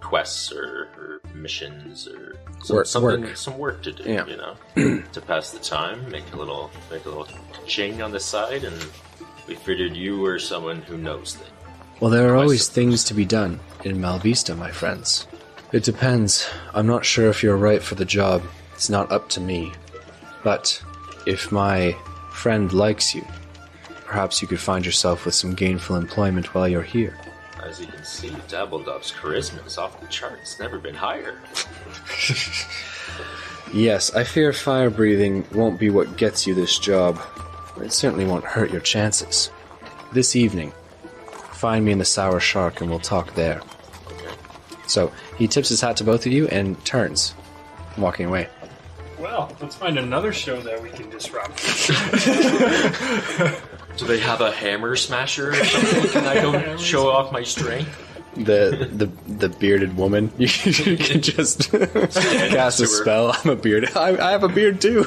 C: quests or missions or some work to do,
A: Yeah.
C: to pass the time, make a little ching on the side, and we figured you were someone who knows things.
A: Well, there are always things to be done in Malvista, my friends. It depends. I'm not sure if you're right for the job. It's not up to me. But if my friend likes you, perhaps you could find yourself with some gainful employment while you're here.
C: As you can see, Dabble Dob's charisma is off the charts. Never been higher.
A: Yes, I fear fire breathing won't be what gets you this job. It certainly won't hurt your chances. This evening, find me in the Sour Shark and we'll talk there. So he tips his hat to both of you and turns, walking away.
B: Well, let's find another show that we can disrupt.
C: Do they have a hammer smasher or something? Can I go show off my strength?
A: The bearded woman. You can just cast a spell. I'm a beard. I have a beard too.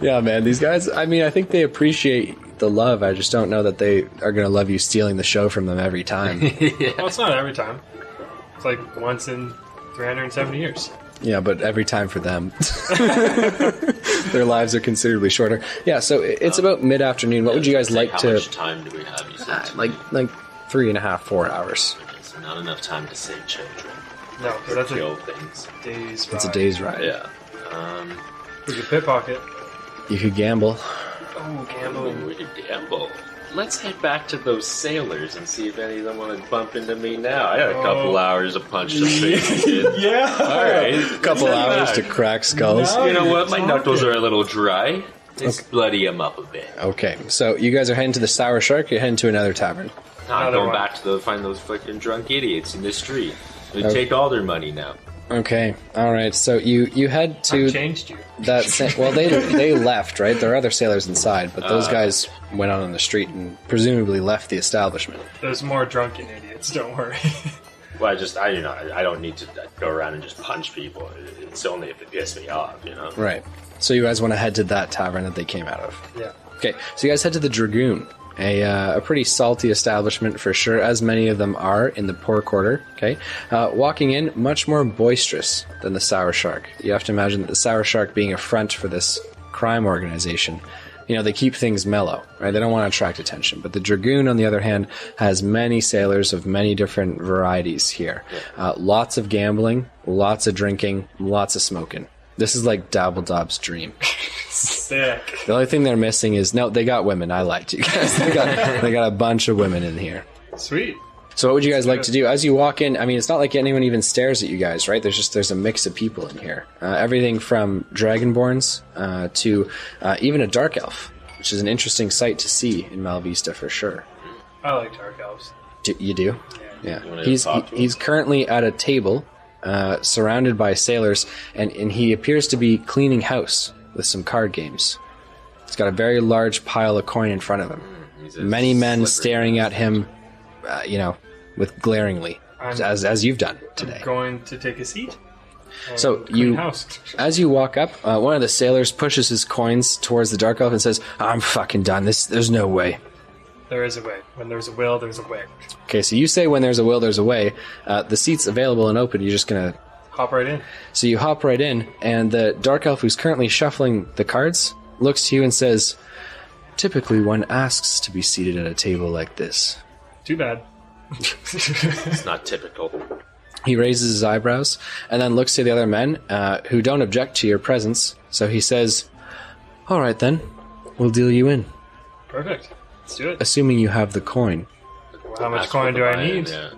A: Yeah, man. These guys. I mean, I think they appreciate the love. I just don't know that they are going to love you stealing the show from them every time.
B: Yeah. Well, it's not every time. It's like once in 370 years.
A: Yeah, but every time for them. Their lives are considerably shorter. Yeah, so it's about mid-afternoon. What would you guys like to...
C: How much time do we have, you said?
A: Like 3.5, 4 hours.
C: Okay, so not enough time to save children.
B: No, because that's
C: kill
B: a
C: things.
B: day's ride.
A: It's a day's ride.
C: Yeah.
B: We could pickpocket.
A: You could gamble.
B: Oh, gambling.
C: We could gamble. Let's head back to those sailors and see if any of them want to bump into me now. I got a couple hours to punch some faces in.
B: Yeah.
C: All right.
A: A couple hours to crack skulls.
B: No.
C: You know what? My
B: Talking.
C: knuckles are a little dry. Let's bloody them up a bit.
A: Okay, so you guys are heading to the Sour Shark. You're heading to another tavern.
C: I'm
B: Another
C: going
B: one.
C: back to find those fucking drunk idiots in the street. They take all their money now.
A: Okay, all right. So you head to
B: I've changed you.
A: that. Well, they left, right? There are other sailors inside, but those guys went out on the street and presumably left the establishment.
B: There's more drunken idiots. Don't worry.
C: Well, I don't need to go around and just punch people. It's only if it pisses me off, you know?
A: Right. So you guys want to head to that tavern that they came out of.
B: Yeah.
A: Okay, so you guys head to the Dragoon, a pretty salty establishment for sure, as many of them are in the poor quarter. Okay, walking in, much more boisterous than the Sour Shark. You have to imagine that the Sour Shark being a front for this crime organization. You know, they keep things mellow, right? They don't want to attract attention. But the Dragoon, on the other hand, has many sailors of many different varieties here. Lots of gambling, lots of drinking, lots of smoking. This is like Dabble Dob's dream.
B: Sick.
A: The only thing they're missing is, no, they got women. I lied to you guys. They got a bunch of women in here.
B: Sweet.
A: So what would you guys like to do? As you walk in, I mean, it's not like anyone even stares at you guys, right? There's a mix of people in here. Everything from Dragonborns to even a Dark Elf, which is an interesting sight to see in Malvista for sure.
B: I like dark elves.
A: You do?
C: You wanna
A: Yeah.
C: talk to him?
A: He's currently at a table surrounded by sailors, and he appears to be cleaning house with some card games. He's got a very large pile of coin in front of him. Many men staring at him, with glaringly, as you've done today.
B: I'm going to take a seat.
A: So
B: Clean house.
A: as you walk up, one of the sailors pushes his coins towards the Dark Elf and says, "I'm fucking done. There's no way."
B: There is a way. When there's a will, there's a way.
A: Okay, so you say when there's a will, there's a way. The seat's available and open. You're just gonna.
B: Hop right in.
A: So you hop right in, and the Dark Elf, who's currently shuffling the cards, looks to you and says, "Typically, one asks to be seated at a table like this."
B: Too bad.
C: It's not typical.
A: He raises his eyebrows and then looks to the other men who don't object to your presence. So he says, "All right then, we'll deal you in,
B: Perfect. Let's do it.
A: assuming you have the coin.
B: How much
C: Ask
B: coin
C: for
B: do
C: the
B: I
C: buy-in,
B: need?
C: yeah.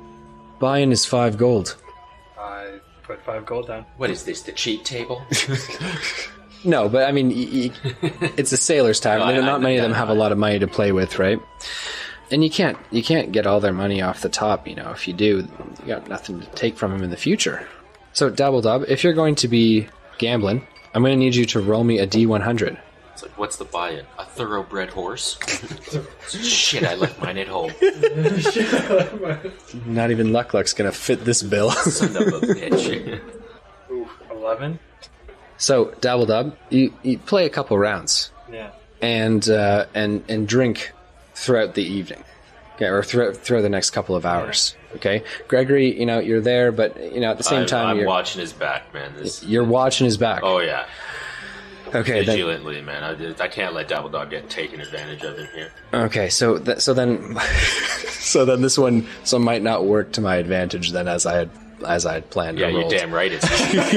A: Buy-in is 5 gold."
B: I put 5 gold down.
C: What is this, the cheat table?
A: No, but I mean, it's a sailor's tavern.
C: No,
A: Not many of them have a lot of money to play with, right? And you can't get all their money off the top. You know, if you do, you got nothing to take from them in the future. So, Dabble Dob, if you're going to be gambling, I'm going to need you to roll me a D100.
C: It's like, what's the buy-in? A thoroughbred horse? Shit, I left mine at home.
A: Not even Luckluck's going to fit this bill.
C: Son of a bitch.
B: Ooh, 11?
A: So, Dabble Dob, you play a couple rounds
B: Yeah.
A: and drink throughout the evening, okay, or throughout the next couple of hours. Okay, Gregory, you're there, but at the same time,
C: I'm
A: you're
C: watching his back, man.
A: you're watching his back.
C: Oh, yeah.
A: Okay, then,
C: Vigilantly, man. I can't let Dabble Dog get taken advantage of in here.
A: okay. So then this one might not work to my advantage then, as I had planned.
C: Yeah,
A: or
C: you're
A: rolled.
C: damn right it's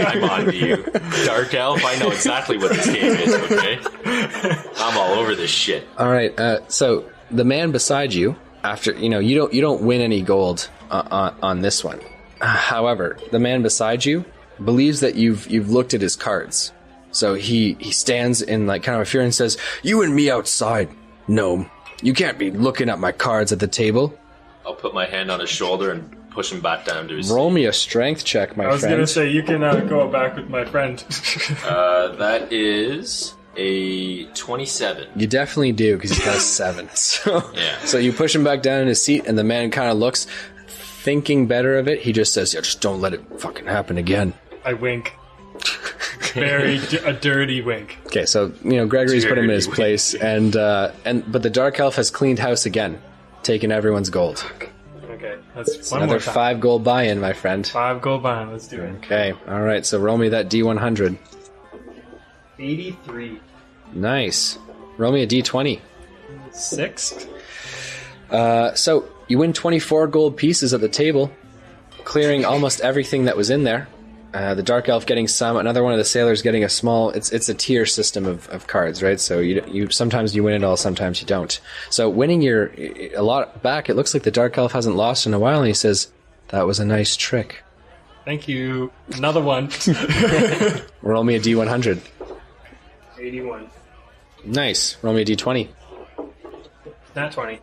C: I'm on to you. Dark Elf, I know exactly what this game is, okay? I'm all over this shit.
A: All right. So the man beside you, after you don't win any gold on this one. However, the man beside you believes that you've looked at his cards. So he stands in like kind of a fear and says, "You and me outside, gnome. You can't be looking at my cards at the table."
C: I'll put my hand on his shoulder and push him back down to his
A: Roll me a strength check, my
B: I was going
A: friend.
B: to say, you can go back with my friend.
C: That is A 27.
A: You definitely do, because he's got a 7. So,
C: Yeah.
A: so you push him back down in his seat, and the man kind of looks, thinking better of it. He just says, "Yeah, just don't let it fucking happen again."
B: I wink. A dirty wink.
A: Okay, so Gregory's put him in his
C: Dirty
A: place, but the dark elf has cleaned house again, taking everyone's gold.
B: Okay, that's
A: It's
B: one
A: another
B: more time.
A: 5 gold buy-in, my friend.
B: 5 gold buy-in. Let's do it.
A: Okay, all right. So roll me that D100.
B: 83.
A: Nice. Roll me a D20.
B: 6.
A: So you win 24 gold pieces at the table, clearing almost everything that was in there. The dark elf getting some, another one of the sailors getting a small. It's a tier system of cards, right? So you sometimes you win it all, sometimes you don't. So winning a lot back, it looks like the dark elf hasn't lost in a while, and he says, "That was a nice trick."
B: Thank you. Another one.
A: Roll me a D100.
B: 81.
A: Nice. Roll me a D20.
B: Not 20.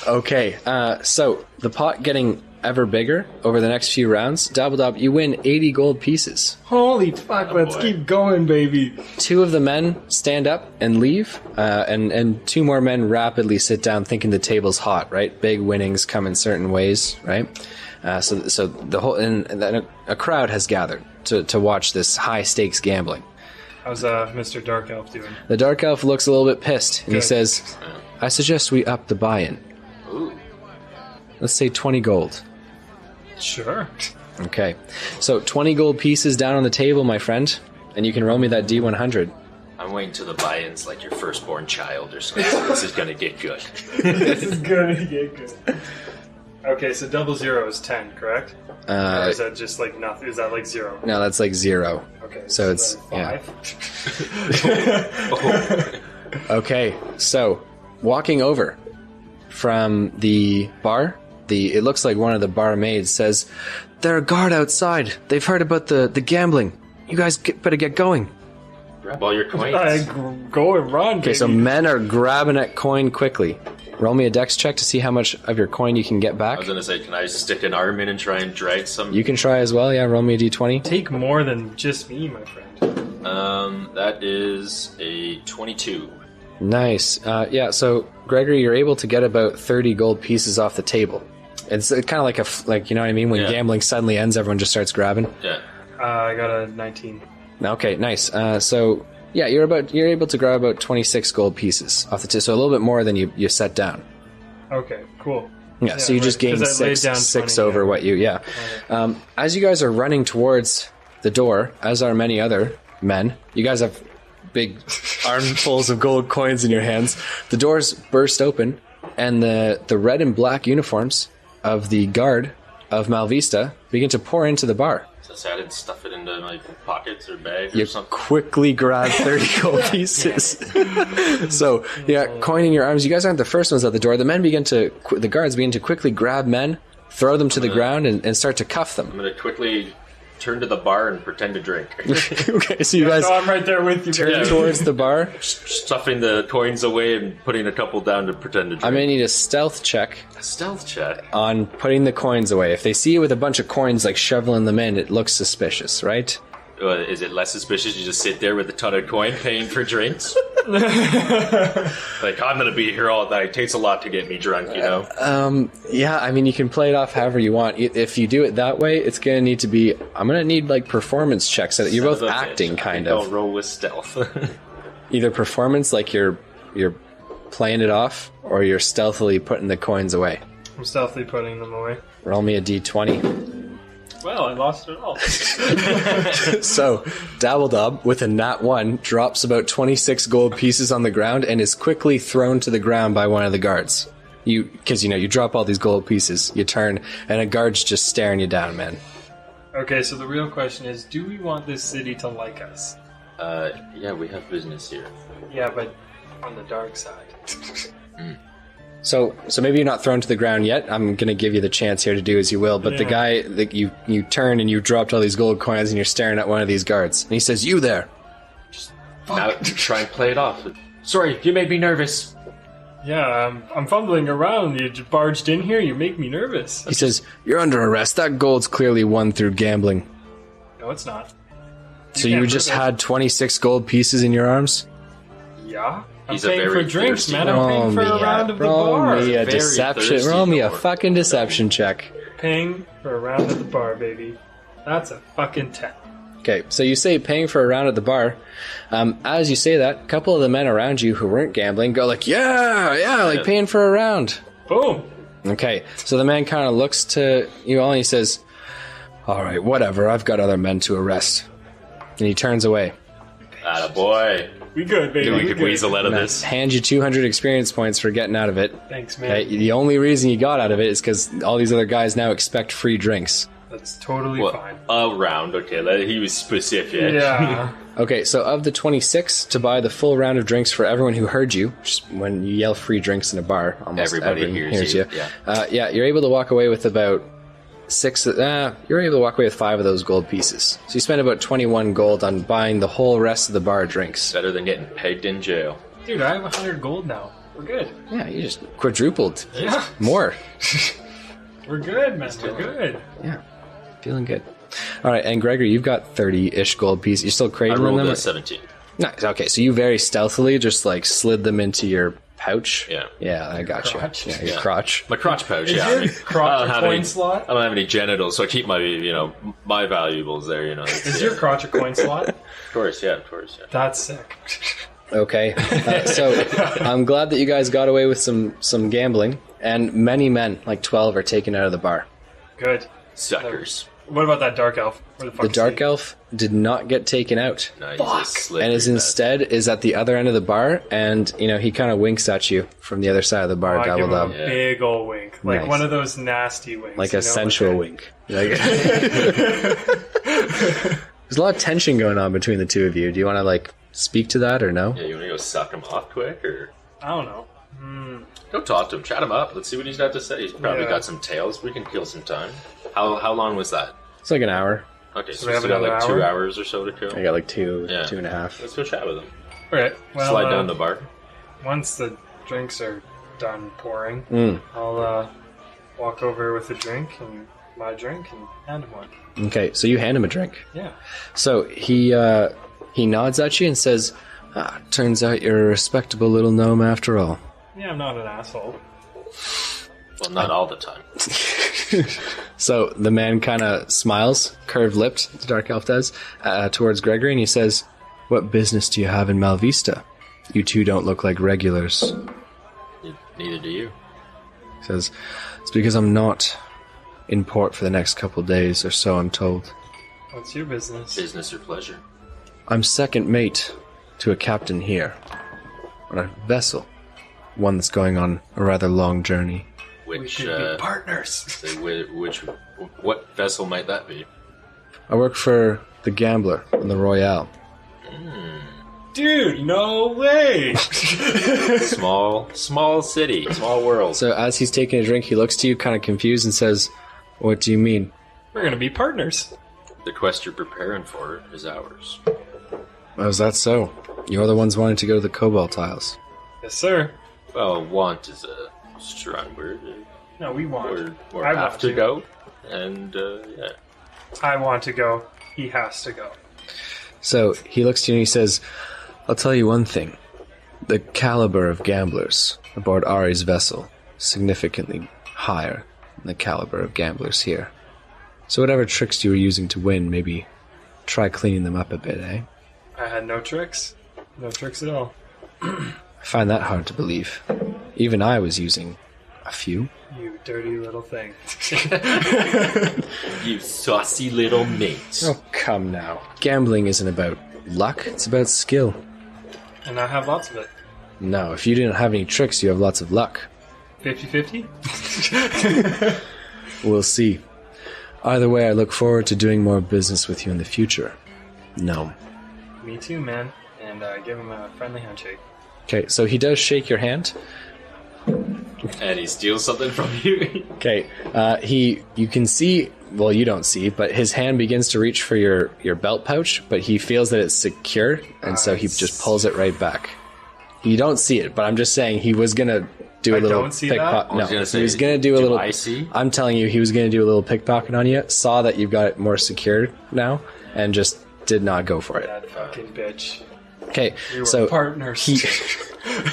A: Okay, so the pot getting ever bigger over the next few rounds. Dabble Dob, you win 80 gold pieces.
B: Holy fuck, let's
C: boy.
B: keep going, baby.
A: 2 of the men stand up and leave, and 2 more men rapidly sit down, thinking the table's hot. Right, big winnings come in certain ways. Right, so the whole and then a crowd has gathered to watch this high stakes gambling.
B: How's Mr. Dark Elf doing?
A: The dark elf looks a little bit pissed, and he
B: Good.
A: says, "I suggest we up the buy-in.
C: Ooh.
A: Let's say 20 gold."
B: Sure.
A: Okay, so 20 gold pieces down on the table, my friend, and you can roll me that D100.
C: I'm waiting till the buy-in's like your firstborn child or something. This is gonna get good.
B: This is gonna get good. Okay, so 00 is 10, correct? Or is that just like nothing? Is that like 0?
A: No, that's like 0.
B: Okay,
A: So it's-
B: then 5.
A: Okay, so walking over from the bar, it looks like one of the barmaids says, "They're a guard outside. They've heard about the gambling. You guys better get going."
C: Grab all your coins.
B: Go and run,
A: Okay, so men are grabbing at coin quickly. Roll me a dex check to see how much of your coin you can get
C: I
A: back.
C: was gonna say, can I stick an arm in and try and drag some?
A: You can try as well, yeah. Roll me a D20.
B: Take more than just me, my friend.
C: That is a 22.
A: Nice. Yeah, so Gregory, you're able to get about 30 gold pieces off the table. It's kind of like you know what I mean? When
C: Yeah.
A: gambling suddenly ends, everyone just starts grabbing.
C: Yeah.
B: I got a 19.
A: Okay, nice. So yeah, you're able to grab about 26 gold pieces off the table, so a little bit more than you set down.
B: Okay, cool.
A: Yeah, so you
B: right,
A: just gained
B: 'cause I laid down
A: 6
B: 20,
A: over
B: yeah.
A: what you, yeah. As you guys are running towards the door, as are many other men, you guys have big armfuls of gold coins in your hands. The doors burst open, and the red and black uniforms of the guard of Malvista begin to pour into the bar.
C: So I didn't stuff it into my pockets or bags
A: You
C: or something.
A: quickly grab 30 gold pieces. So, yeah, coin in your arms. You guys aren't the first ones at the door. The guards begin to quickly grab men, throw them to the ground, and start to cuff them.
C: I'm gonna quickly turn to the bar and pretend to drink.
A: Okay, so you guys
B: No, I'm right there with you.
A: turn
B: baby.
A: towards the bar.
C: Stuffing the coins away and putting a couple down to pretend to drink.
A: I'm going to need a stealth check
C: A stealth check.
A: on putting the coins away. If they see you with a bunch of coins, like shoveling them in, it looks suspicious, right?
C: Is it less suspicious you just sit there with a ton of coin paying for drinks? Like, I'm gonna be here all night. It takes a lot to get me drunk, you know?
A: Yeah, I mean, you can play it off however you want. If you do it that way, it's going to need to be... I'm going to need, like, performance checks. So that you're both
C: Son of a
A: acting,
C: bitch. I
A: kind
C: think
A: of.
C: I'll roll with stealth.
A: Either performance, like you're playing it off, or you're stealthily putting the coins away.
B: I'm stealthily putting them away.
A: Roll me a d20.
B: Well, I lost it all.
A: So, Dabble Dob, with a nat 1, drops about 26 gold pieces on the ground and is quickly thrown to the ground by one of the guards. Because, you drop all these gold pieces, you turn, and a guard's just staring you down, man.
B: Okay, so the real question is, do we want this city to like us?
C: Yeah, we have business here.
B: Yeah, but on the dark side.
A: So maybe you're not thrown to the ground yet. I'm going to give you the chance here to do as you will. But the
B: Yeah.
A: guy, you turn and you dropped all these gold coins and you're staring at one of these guards. And he says, "You there."
C: Now, try and play it off. Sorry, you made me nervous.
B: Yeah, I'm fumbling around. You just barged in here. You make me nervous.
A: He says, "You're under arrest. That gold's clearly won through gambling."
B: No, it's not.
A: So you
B: can't
A: just
B: prove it.
A: had 26 gold pieces in your arms?
B: Yeah. I'm
C: He's a
B: paying for
C: very
B: drinks,
C: thirsty
B: man. I'm paying for a round of the
A: roll
B: bar.
A: me a
C: Very
A: deception.
C: thirsty
A: Roll me a
C: dwarf.
A: fucking deception check.
B: Paying for a round at the bar, baby. That's a fucking 10.
A: Okay, so you say paying for a round at the bar. As you say that, a couple of the men around you who weren't gambling go like, yeah, like paying for a round.
B: Boom.
A: Okay, so the man kind of looks to you all and he says, all right, whatever, I've got other men to arrest. And he turns away.
C: Attaboy.
B: We good, baby.
C: We
B: We
C: could
B: good.
C: weasel out of
A: And
C: this.
A: hand you 200 experience points for getting out of it.
B: Thanks, man.
A: Okay, the only reason you got out of it is because all these other guys now expect free drinks.
B: That's totally
C: What?
B: fine.
C: A round, okay. He was specific.
B: Yeah.
A: Okay, so of the 26 to buy the full round of drinks for everyone who heard you, just when you yell free drinks in a bar, almost
C: Everybody
A: everyone
C: hears you,
A: Yeah, you're able to walk away with about you're able to walk away with 5 of those gold pieces. So you spend about 21 gold on buying the whole rest of the bar drinks.
C: Better than getting pegged in jail.
B: Dude, I have 100 gold now. We're good.
A: Yeah, you just quadrupled.
B: Yeah.
A: More.
B: We're good, man. We're good.
A: Yeah, feeling good. All right, and Gregory, you've got 30-ish gold pieces. You're still
C: I
A: cradling
C: rolled
A: them?
C: a 17.
A: Nice. Okay, so you very stealthily just like slid them into your pouch.
C: Yeah.
A: Yeah, I got
B: Crotch?
A: you. Yeah, your
C: Yeah.
A: crotch.
C: My crotch pouch,
B: Is
C: yeah.
B: your
C: I
B: crotch
C: don't
B: a
C: have
B: coin
C: any-
B: slot?
C: I don't have any genitals, so I keep my, my valuables there,
B: Is your crotch a coin slot?
C: Of course, yeah.
B: That's sick.
A: Okay, so I'm glad that you guys got away with some gambling, and many men, like 12, are taken out of the bar.
B: Good.
C: Suckers.
B: What about that dark elf? Where the fuck
A: The dark elf did not get taken out,
C: No, he's a slippery
A: and is
C: bastard.
A: instead is at the other end of the bar, and he kind of winks at you from the other side of the bar,
B: I give
A: Dabble
B: him
A: Dob,
B: a big ol' wink. Like
A: Nice.
B: one of those nasty winks.
A: like
B: you
A: a
B: know,
A: sensual wink. Like, there's a lot of tension going on between the two of you. Do you want to speak to that or no?
C: Yeah, you want to go suck him off quick, or
B: I don't know.
C: go talk to him, chat him up. Let's see what he's got to say. He's probably
B: Yeah.
C: got some tales. We can kill some time. How long was that?
A: It's like an hour.
C: Okay, so
B: we
C: we
B: have
C: still got
B: another
C: 2
B: hour?
C: hours or so to kill.
A: I got like two
C: Yeah.
A: and a half.
C: Let's go chat with him.
B: Alright. Well,
C: Slide down the bar.
B: once the drinks are done pouring,
A: Mm.
B: I'll walk over with a drink and my drink and hand him one.
A: Okay, so you hand him a drink.
B: Yeah.
A: So he nods at you and says, turns out you're a respectable little gnome after all.
B: Yeah, I'm not an asshole.
C: Well, not all the time.
A: So the man kind of smiles, curved-lipped, the dark elf does, towards Gregory, and he says, what business do you have in Malvista? You two don't look like regulars.
C: Neither do you.
A: He says, it's because I'm not in port for the next couple days, or so I'm told.
B: What's your business?
C: Business or pleasure?
A: I'm second mate to a captain here, on a vessel, one that's going on a rather long journey.
B: We
C: Which,
B: should be partners.
C: say what vessel might that be?
A: I work for the Gambler on the Royale.
B: Dude, no way!
C: Small city, small world.
A: So as he's taking a drink, he looks to you kind of confused and says, what do you mean?
B: We're gonna be partners.
C: The quest you're preparing for is ours.
A: Oh, is that so? You're the ones wanting to go to the Cobalt Isles.
B: Yes, sir.
C: Well, want is a strong word.
B: No, we want.
C: Or
B: I
C: have
B: want
C: to go. And, yeah.
B: I want to go. He has to go.
A: So he looks to you and he says, I'll tell you one thing. The caliber of gamblers aboard Ari's vessel is significantly higher than the caliber of gamblers here. So whatever tricks you were using to win, maybe try cleaning them up a bit, eh?
B: I had no tricks. No tricks at all.
A: I find that hard to believe. Even I was using a few.
B: You dirty little thing.
C: You saucy little mate.
A: Oh, come now. Gambling isn't about luck, it's about skill.
B: And I have lots of it.
A: No, if you didn't have any tricks, you have lots of luck.
B: 50-50?
A: We'll see. Either way, I look forward to doing more business with you in the future. No.
B: Me too, man. And give him a friendly handshake.
A: Okay, so he does shake your hand.
C: And he steals something from you.
A: Okay, you can see, well, you don't see, but his hand begins to reach for your belt pouch, but he feels that it's secure, and so he just pulls it right back. You don't see it, but I'm just saying he was gonna do a
B: I
A: little
B: don't see that?
A: pickpocket.
C: I
A: No,
C: was gonna say,
A: he was gonna do a
C: do
A: little.
C: I see?
A: I'm telling you, he was gonna do a little pickpocket on you. Saw that you've got it more secured now, and just did not go for it.
B: That fucking bitch.
A: Okay,
B: We were
A: so
B: partners.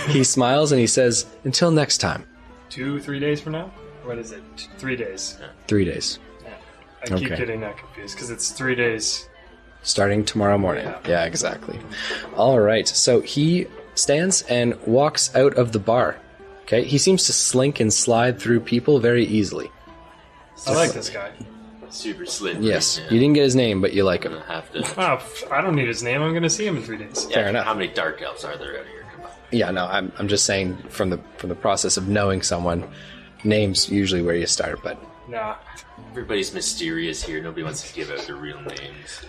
A: he smiles and he says, "Until next time."
B: 2-3 days from now? What is it? 3 days.
A: 3 days.
B: Yeah. I keep
A: Okay.
B: getting that confused because it's 3 days.
A: Starting tomorrow morning.
B: Yeah.
A: Yeah, exactly. All right. So he stands and walks out of the bar. Okay. He seems to slink and slide through people very easily.
B: I like this guy.
C: Super slippery.
A: Yes.
C: Yeah.
A: You didn't get his name, but you like him.
C: Gonna have to.
B: Oh, I don't need his name. I'm going to see him in 3 days.
A: Fair enough.
C: How many dark elves are there out here? Come on.
A: Yeah. No. I'm just saying from the process of knowing someone, names usually where you start. But
B: Nah.
C: Everybody's mysterious here. Nobody wants to give out their real names.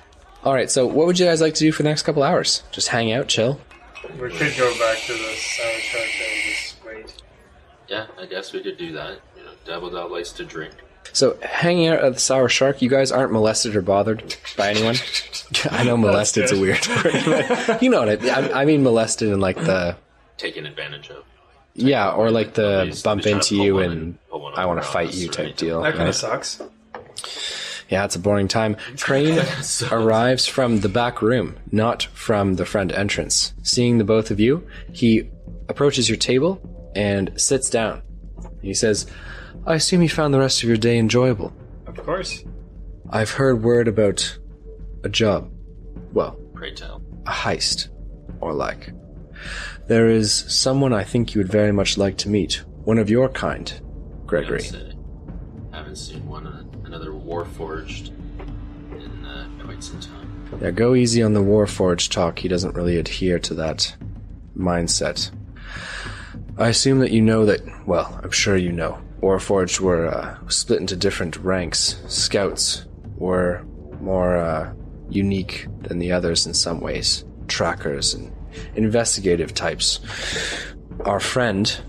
A: all right. So what would you guys like to do for the next couple hours? Just hang out, chill.
B: We could go back to the sour truck and just wait.
C: Yeah, I guess we could do that. Dabble Dob likes to drink.
A: So hanging out at the Sour Shark, you guys aren't molested or bothered by anyone. I know molested's a weird word, but you know what I mean. Molested in like the
C: Taken advantage of.
A: yeah, or like the
C: Nobody's
A: bump
C: trying to
A: into
C: pull
A: you
C: one
A: and
C: pull one
A: I want to
C: over
A: fight
C: on
A: you
C: us,
A: type
C: right?
A: deal.
B: That kind
A: right?
B: of sucks.
A: Yeah, it's a boring time. Crane arrives from the back room, not from the front entrance. Seeing the both of you, he approaches your table and sits down. He says, "I assume you found the rest of your day enjoyable.
B: Of course.
A: I've heard word about a job. Well,
C: Pray tell.
A: a heist, or like. There is someone I think you would very much like to meet. One of your kind, Gregory."
C: Haven't seen another Warforged in quite some time.
A: Yeah, go easy on the Warforged talk. He doesn't really adhere to that mindset. I assume that you know that, well, I'm sure you know, Warforged were split into different ranks. Scouts were more unique than the others in some ways. Trackers and investigative types. Our friend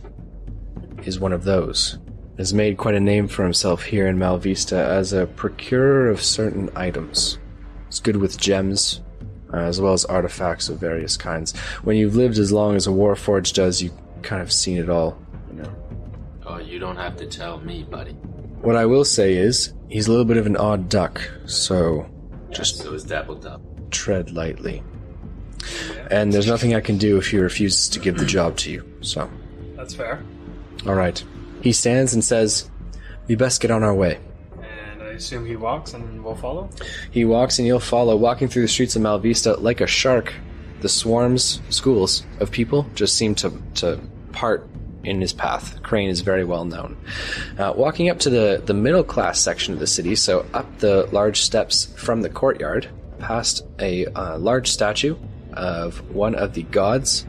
A: is one of those. Has made quite a name for himself here in Malvista as a procurer of certain items. He's good with gems, as well as artifacts of various kinds. When you've lived as long as a Warforged does, you've kind of seen it all, you know.
C: Oh, you don't have to tell me, buddy.
A: What I will say is, he's a little bit of an odd duck, so just
C: So is Dabble Dob.
A: tread lightly. And there's nothing I can do if he refuses to give the job to you, so.
B: That's fair.
A: Alright. He stands and says, "We best get on our way."
B: And I assume he walks and we'll follow?
A: He walks and you'll follow, walking through the streets of Malvista like a shark. The schools of people just seem to part in his path. Crane is very well known. Walking up to the middle class section of the city, so up the large steps from the courtyard, past a large statue of one of the gods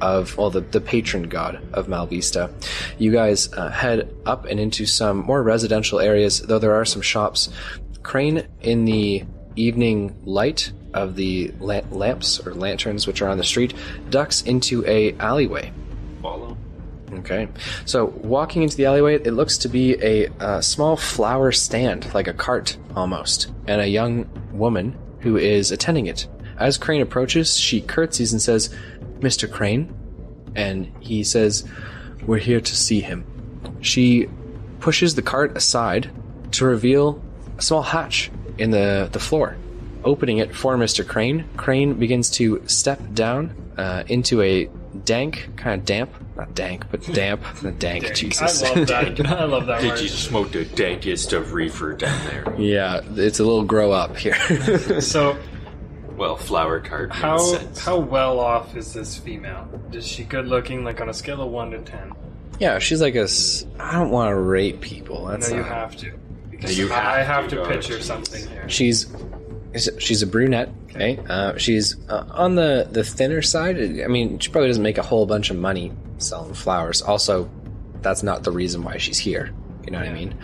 A: of, well, the patron god of Malvista. You guys head up and into some more residential areas, though there are some shops. Crane, in the evening light of the lamps or lanterns which are on the street, ducks into a alleyway.
C: Follow.
A: Okay, so walking into the alleyway, it looks to be a small flower stand, like a cart almost, and a young woman who is attending it. As Crane approaches, she curtsies and says, "Mr. Crane?" And he says, "We're here to see him." She pushes the cart aside to reveal a small hatch in the floor. Opening it for Mr. Crane, Crane begins to step down into a dank, kind of damp, not dank, but damp, not dank, Jesus.
B: I love that. I love that
C: Did
B: word.
C: you smoke the dankest of reefer down there?
A: Yeah, it's a little grow up here.
B: So,
C: Well, flower cart makes sense.
B: how well off is this female? Is she good looking, like on a scale of 1 to 10?
A: Yeah, she's like I don't want to rate people. That's
B: No, you
A: not-
B: have to. Because
C: You
B: I
C: have
B: have
C: to,
B: to
C: God,
B: picture
C: jeez.
B: something here.
A: She's a brunette. Okay, she's on the thinner side. I mean, she probably doesn't make a whole bunch of money selling flowers. Also, that's not the reason why she's here. You know what I mean?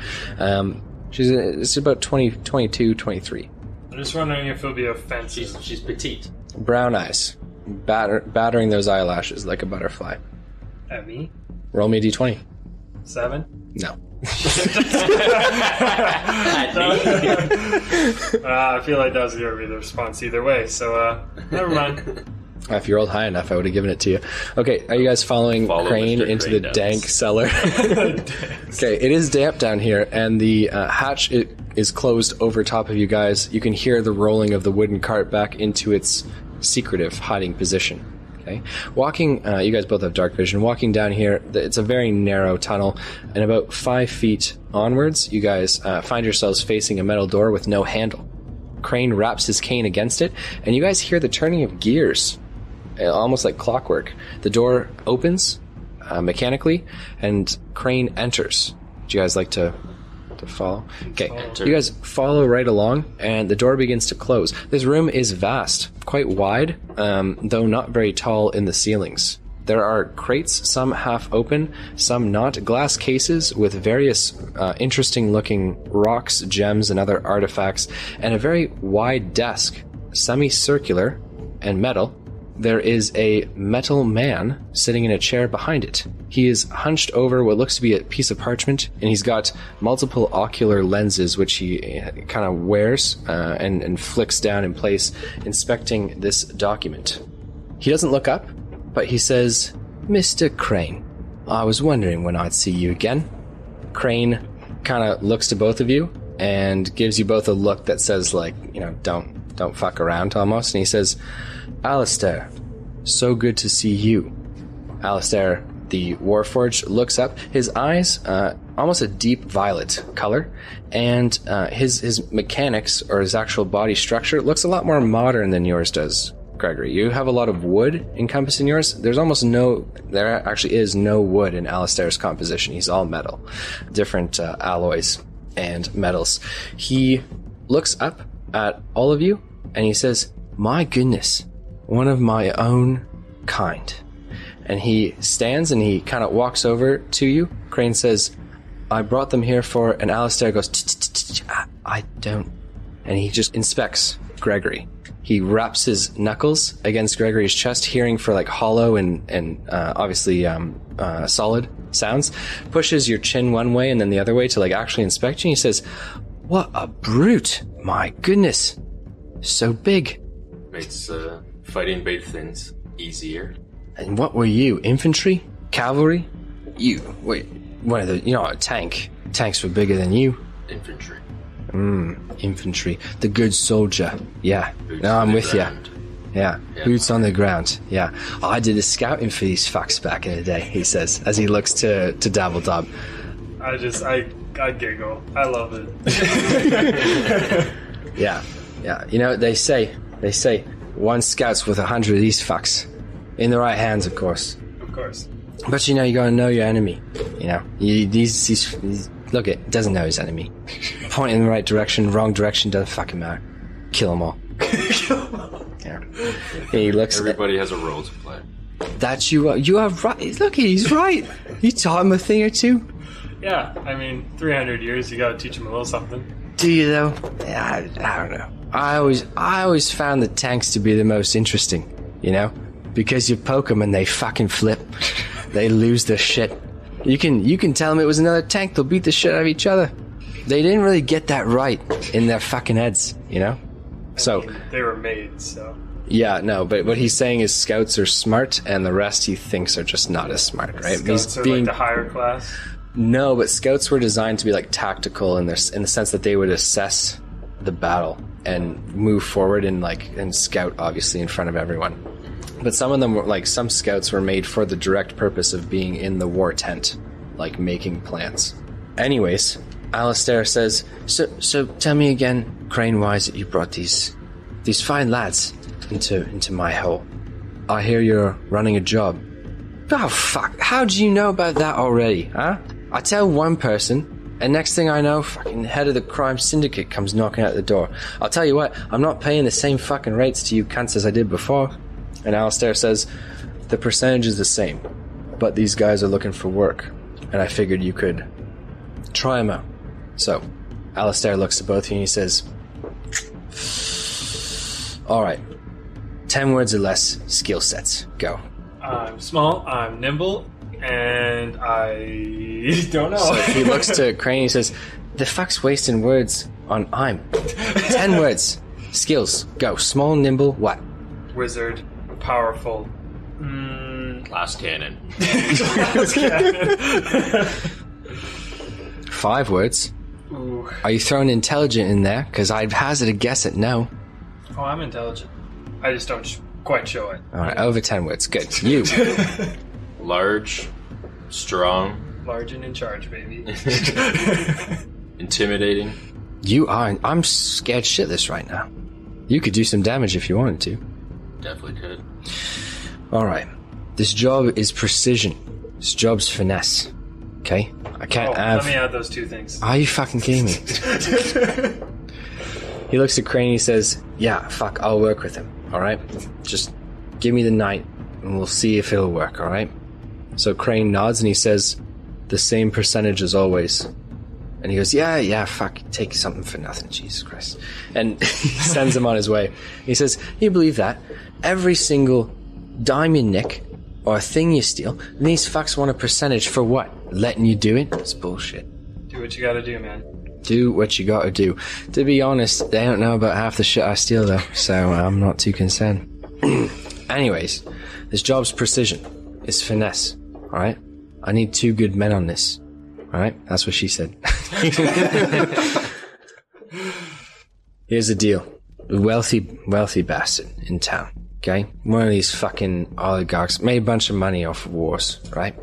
A: It's about 22, 23.
B: I'm just wondering if it'll be offensive.
C: She's petite.
A: Brown eyes, battering those eyelashes like a butterfly.
B: At me?
A: Roll me a d20.
B: 7?
A: No.
B: I feel like that was going to be the response either way, so never mind.
A: If you rolled high enough, I would have given it to you. Okay, are you guys following
C: Follow
A: Crane
C: Mr.
A: into
C: Crane
A: the
C: down.
A: dank cellar? Okay, it is damp down here, and the hatch, it is closed over top of you guys. You can hear the rolling of the wooden cart back into its secretive hiding position. Okay, walking, you guys both have dark vision. Walking down here, it's a very narrow tunnel, and about 5 feet onwards, you guys find yourselves facing a metal door with no handle. Crane wraps his cane against it, and you guys hear the turning of gears, almost like clockwork. The door opens mechanically, and Crane enters. Would you guys like to follow? Okay, you guys follow right along, and the door begins to close. This room is vast, quite wide, though not very tall in the ceilings. There are crates, some half open, some not, glass cases with various interesting looking rocks, gems, and other artifacts, and a very wide desk, semicircular and metal. There is a metal man sitting in a chair behind it. He is hunched over what looks to be a piece of parchment, and he's got multiple ocular lenses which he kind of wears and flicks down in place, inspecting this document. He doesn't look up, but he says, "Mr. Crane, I was wondering when I'd see you again." Crane kind of looks to both of you and gives you both a look that says, like, you know, don't fuck around almost. And he says, "Alistair, so good to see you." Alistair, the Warforged, looks up. His eyes, almost a deep violet color, and his mechanics, or his actual body structure, looks a lot more modern than yours does, Gregory. You have a lot of wood encompassed in yours. There actually is no wood in Alistair's composition. He's all metal, different alloys and metals. He looks up at all of you, and he says, "My goodness, one of my own kind." And he stands and he kind of walks over to you. Crane says, "I brought them here for," and Alistair goes, "I don't," and he just inspects Gregory. He wraps his knuckles against Gregory's chest, hearing for like hollow and obviously solid sounds, pushes your chin one way and then the other way to like actually inspect you. He says, "What a brute, my goodness, so big."
C: Makes fighting big things easier.
A: "And what were you, infantry? Cavalry? You're not a tank. Tanks were bigger than you."
C: Infantry.
A: Infantry. The good soldier. Yeah. No, I'm with you. Yeah. Boots on the ground. Yeah. I did the scouting for these fucks back in the day," he says, as he looks to Dabble Dob.
B: I giggle. I love it.
A: Yeah. You know, they say, one scout's worth 100 of these fucks. In the right hands, of course.
B: Of course.
A: But you know, you gotta know your enemy. You know, these look, it doesn't know his enemy. Point in the right direction, wrong direction, doesn't fucking matter. Kill them all. Yeah. He looks.
C: Everybody has a role to play.
A: That you are right. Look, he's right. You taught him a thing or two.
B: Yeah, I mean, 300 years, you gotta teach him a little something.
A: Do you though? Yeah, I don't know. I always found the tanks to be the most interesting. You know, because you poke them and they fucking flip. They lose their shit. You can tell them it was another tank. They'll beat the shit out of each other. They didn't really get that right in their fucking heads, you know.
B: I mean, they were made, so.
A: Yeah, no, but what he's saying is scouts are smart, and the rest he thinks are just not as smart, right?
B: Scouts are like the higher class?
A: No, but scouts were designed to be like tactical in the sense that they would assess the battle and move forward and scout obviously in front of everyone. But some of them were like, some scouts were made for the direct purpose of being in the war tent, like making plans. Anyways, Alistair says, so tell me again, Crane, why is it you brought these fine lads into my hole? I hear you're running a job. Oh fuck, how do you know about that already, huh? I tell one person, and next thing I know, fucking head of the crime syndicate comes knocking at the door. I'll tell you what, I'm not paying the same fucking rates to you cunts as I did before. And Alistair says, the percentage is the same, but these guys are looking for work, and I figured you could try them out. So, Alistair looks at both of you and he says, alright, 10 words or less, skill sets, go.
B: I'm small, I'm nimble, and I don't know.
A: So he looks to Crane and he says, the fuck's wasting words on I'm. 10 words, skills, go. Small, nimble, what?
B: Wizard, powerful.
C: Glass cannon.
B: Glass cannon.
A: 5 words,
B: Ooh.
A: Are you throwing intelligent in there? Because I'd hazard a guess at no.
B: Oh, I'm intelligent. I just don't quite show it.
A: All right, over 10 words. Good. You.
C: Large, strong,
B: Large and in charge, baby.
C: intimidating.
A: You are. I'm scared shitless right now. You could do some damage if you wanted to.
C: Definitely could.
A: All right. This job is precision. This job's finesse. Okay? I can't have...
B: Let me add those two things.
A: Are you fucking kidding me? He looks at Crane and he says, yeah, fuck, I'll work with him. All right? Just give me the night and we'll see if it'll work, all right? So Crane nods and he says, the same percentage as always. And he goes, yeah, fuck, take something for nothing, Jesus Christ. And he sends him on his way. He says, you believe that? Every single dime you nick or thing you steal, these fucks want a percentage for what? Letting you do it? It's bullshit.
B: Do what you gotta do, man.
A: Do what you gotta do. To be honest, they don't know about half the shit I steal, though, so I'm not too concerned. Anyways, this job's precision. It's finesse, alright? I need 2 good men on this. Alright? That's what she said. Here's the deal. A wealthy bastard in town, okay? One of these fucking oligarchs made a bunch of money off of wars, right?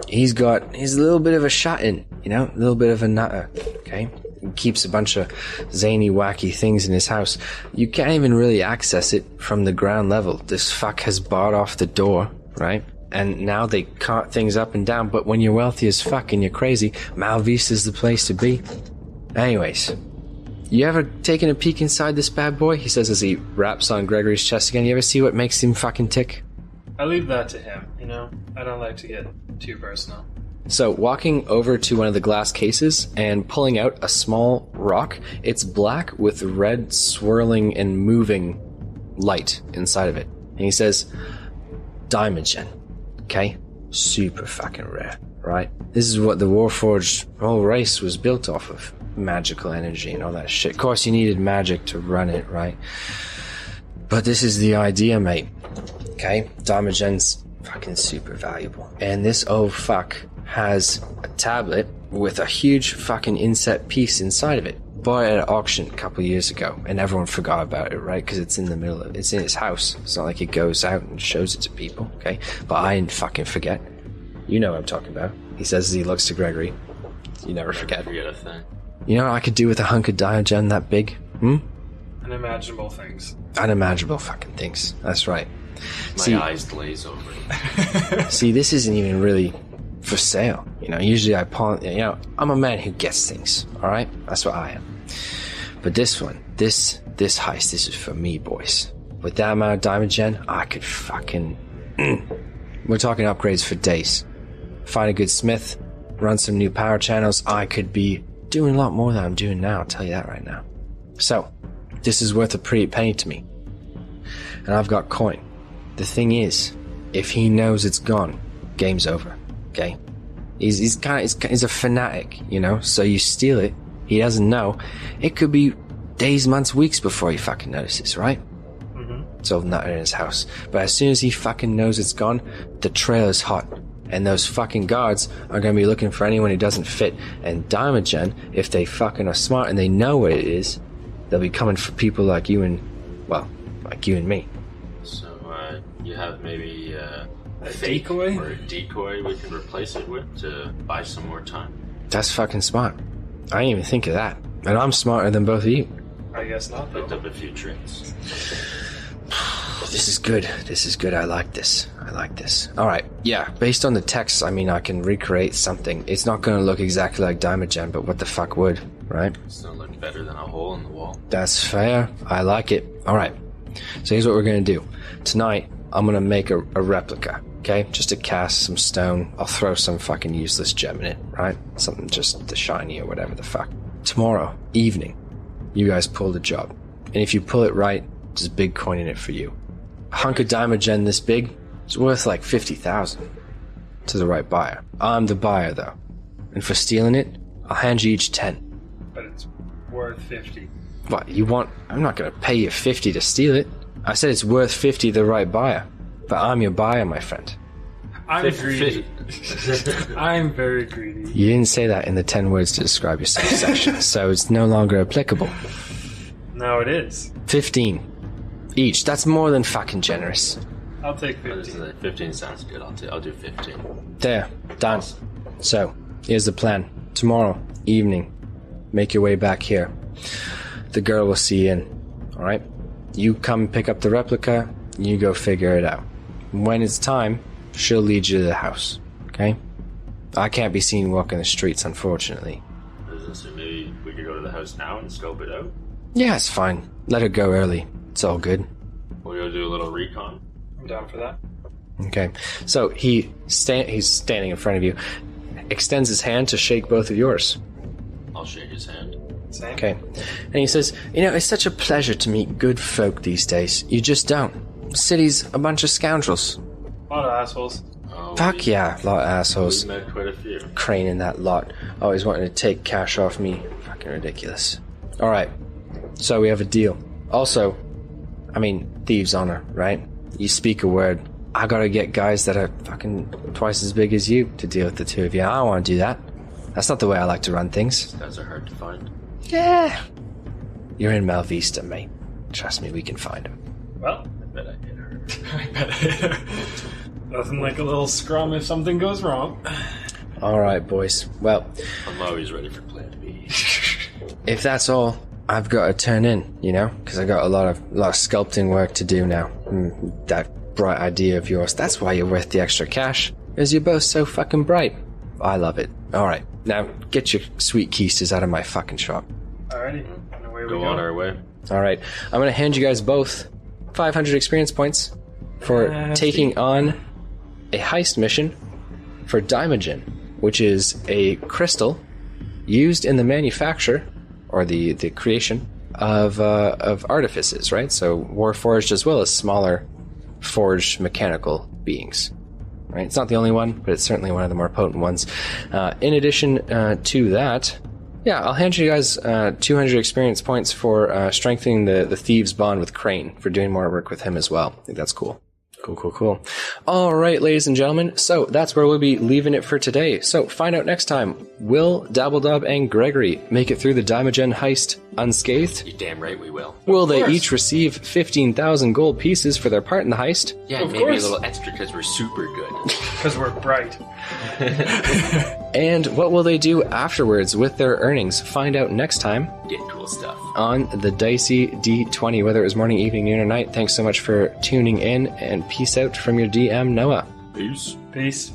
A: He's a little bit of a shut-in, you know? A little bit of a nutter, okay? He keeps a bunch of zany, wacky things in his house. You can't even really access it from the ground level. This fuck has barred off the door, right? And now they cart things up and down, but when you're wealthy as fuck and you're crazy, Malvista's the place to be. Anyways, you ever taken a peek inside this bad boy? He says as he raps on Gregory's chest again. You ever see what makes him fucking tick?
B: I leave that to him, you know? I don't like to get too personal.
A: So, walking over to one of the glass cases and pulling out a small rock, it's black with red swirling and moving light inside of it. And he says, Diamond Gen. Okay? Super fucking rare, right? This is what the Warforged whole race was built off of. Magical energy and all that shit. Of course, you needed magic to run it, right? But this is the idea, mate. Okay? Diamond Gen's fucking super valuable. And this old fuck has a tablet with a huge fucking inset piece inside of it. Bought it at an auction a couple of years ago, and everyone forgot about it, right? Because it's in the middle of it's in his house. It's not like he goes out and shows it to people, okay? But I didn't fucking forget. You know what I'm talking about. He says as he looks to Gregory. You never forget.
C: Forget a thing.
A: You know what I could do with a hunk of Diogen that big?
B: Unimaginable things.
A: Unimaginable fucking things. That's right.
C: My eyes glaze over.
A: See, this isn't even really for sale. You know, usually I'm a man who gets things, alright? That's what I am. But this one, this heist, this is for me, boys. With that amount of Diamond Gen, I could fucking... We're talking upgrades for days. Find a good smith, run some new power channels, I could be doing a lot more than I'm doing now, I'll tell you that right now. So, this is worth a pretty penny to me. And I've got coin. The thing is, if he knows it's gone, game's over, okay? He's a fanatic, you know? So you steal it, he doesn't know. It could be days, months, weeks before he fucking notices, right?
B: Mm-hmm.
A: It's all nutter in his house. But as soon as he fucking knows it's gone, the trail is hot. And those fucking guards are going to be looking for anyone who doesn't fit. And Diamond Gen, if they fucking are smart and they know what it is, they'll be coming for people like you and, well, like you and me.
C: So, you have maybe a fake
B: decoy?
C: or a decoy we can replace it with to buy some more time?
A: That's fucking smart. I didn't even think of that. And I'm smarter than both of you.
B: I guess not, though.
C: Picked up a few tricks.
A: This is good. This is good. I like this. Alright, yeah, based on the text, I mean, I can recreate something. It's not going to look exactly like Diamond Gen, but what the fuck would, right?
C: It's not look better than a hole in the wall.
A: That's fair. I like it. Alright, so here's what we're going to do. Tonight, I'm going to make a replica, okay? Just to cast some stone. I'll throw some fucking useless gem in it, right? Something just the shiny or whatever the fuck. Tomorrow evening, you guys pull the job. And if you pull it right, there's a big coin in it for you. A hunk of Diamond Gen this big, it's worth like 50,000 to the right buyer. I'm the buyer, though. And for stealing it, I'll hand you each 10.
B: But it's worth 50.
A: What, you want... I'm not going to pay you 50 to steal it. I said it's worth 50 to the right buyer. But I'm your buyer, my friend.
B: I'm greedy. I'm very greedy.
A: You didn't say that in the 10 words to describe yourself section, so it's no longer applicable.
B: No, it is.
A: 15 each. That's more than fucking generous.
B: I'll take 15.
C: 15 sounds good. I'll do 15.
A: There, done. So, here's the plan. Tomorrow evening, make your way back here. The girl will see you in, alright? You come pick up the replica, you go figure it out. When it's time, she'll lead you to the house, okay? I can't be seen walking the streets, unfortunately.
C: So maybe we could go to the house now and scope it out?
A: Yeah, it's fine. Let her go early. It's all good.
C: We'll go do a little recon.
B: I'm down for that.
A: Okay. So he's standing in front of you, extends his hand to shake both of yours.
C: I'll shake his hand.
B: Same.
A: Okay. And he says, it's such a pleasure to meet good folk these days. You just don't. City's a bunch of scoundrels.
B: A lot of assholes.
C: Oh,
A: Fuck yeah, a lot of assholes.
C: We've met quite a few.
A: Crane in that lot. Always wanting to take cash off me. Fucking ridiculous. Alright. So we have a deal. Also, thieves' honor, right? You speak a word. I gotta get guys that are fucking twice as big as you to deal with the two of you. I don't want to do that. That's not the way I like to run things.
C: These guys are hard to find.
A: Yeah. You're in Malvista, mate. Trust me, we can find them.
B: Well,
C: I bet I hit her.
B: I bet I hit her. Nothing like a little scrum if something goes wrong.
A: Alright, boys. Well,
C: I'm always ready for plan B.
A: if that's all, I've got to turn in, because I got a lot of sculpting work to do now. That bright idea of yours, that's why you're worth the extra cash, because you're both so fucking bright. I love it. Alright, now get your sweet keisters out of my fucking shop.
B: Alrighty, and away we
C: Go
B: go.
C: on our way.
A: Alright, I'm going to hand you guys both 500 experience points for taking on a heist mission for Daimogen, which is a crystal used in the manufacture or the creation of artifices, right? So warforged as well as smaller forged mechanical beings, right? It's not the only one, but it's certainly one of the more potent ones. In addition to that, I'll hand you guys 200 experience points for strengthening the thieves' bond with Crane, for doing more work with him as well. I think that's cool. Cool. All right, ladies and gentlemen, so that's where we'll be leaving it for today. So find out next time, will Dabble Dob and Gregory make it through the Daimogen heist unscathed?
C: You're damn right we will.
A: Will they each receive 15,000 gold pieces for their part in the heist?
C: Yeah,
B: Of
C: maybe
B: course.
C: a little extra because we're super good.
B: Because we're bright.
A: And what will they do afterwards with their earnings? Find out next time
C: Get cool stuff.
A: on the Dicey D20, whether it was morning, evening, noon, or night. Thanks so much for tuning in, and peace out from your DM, Noah.
C: Peace.
B: Peace.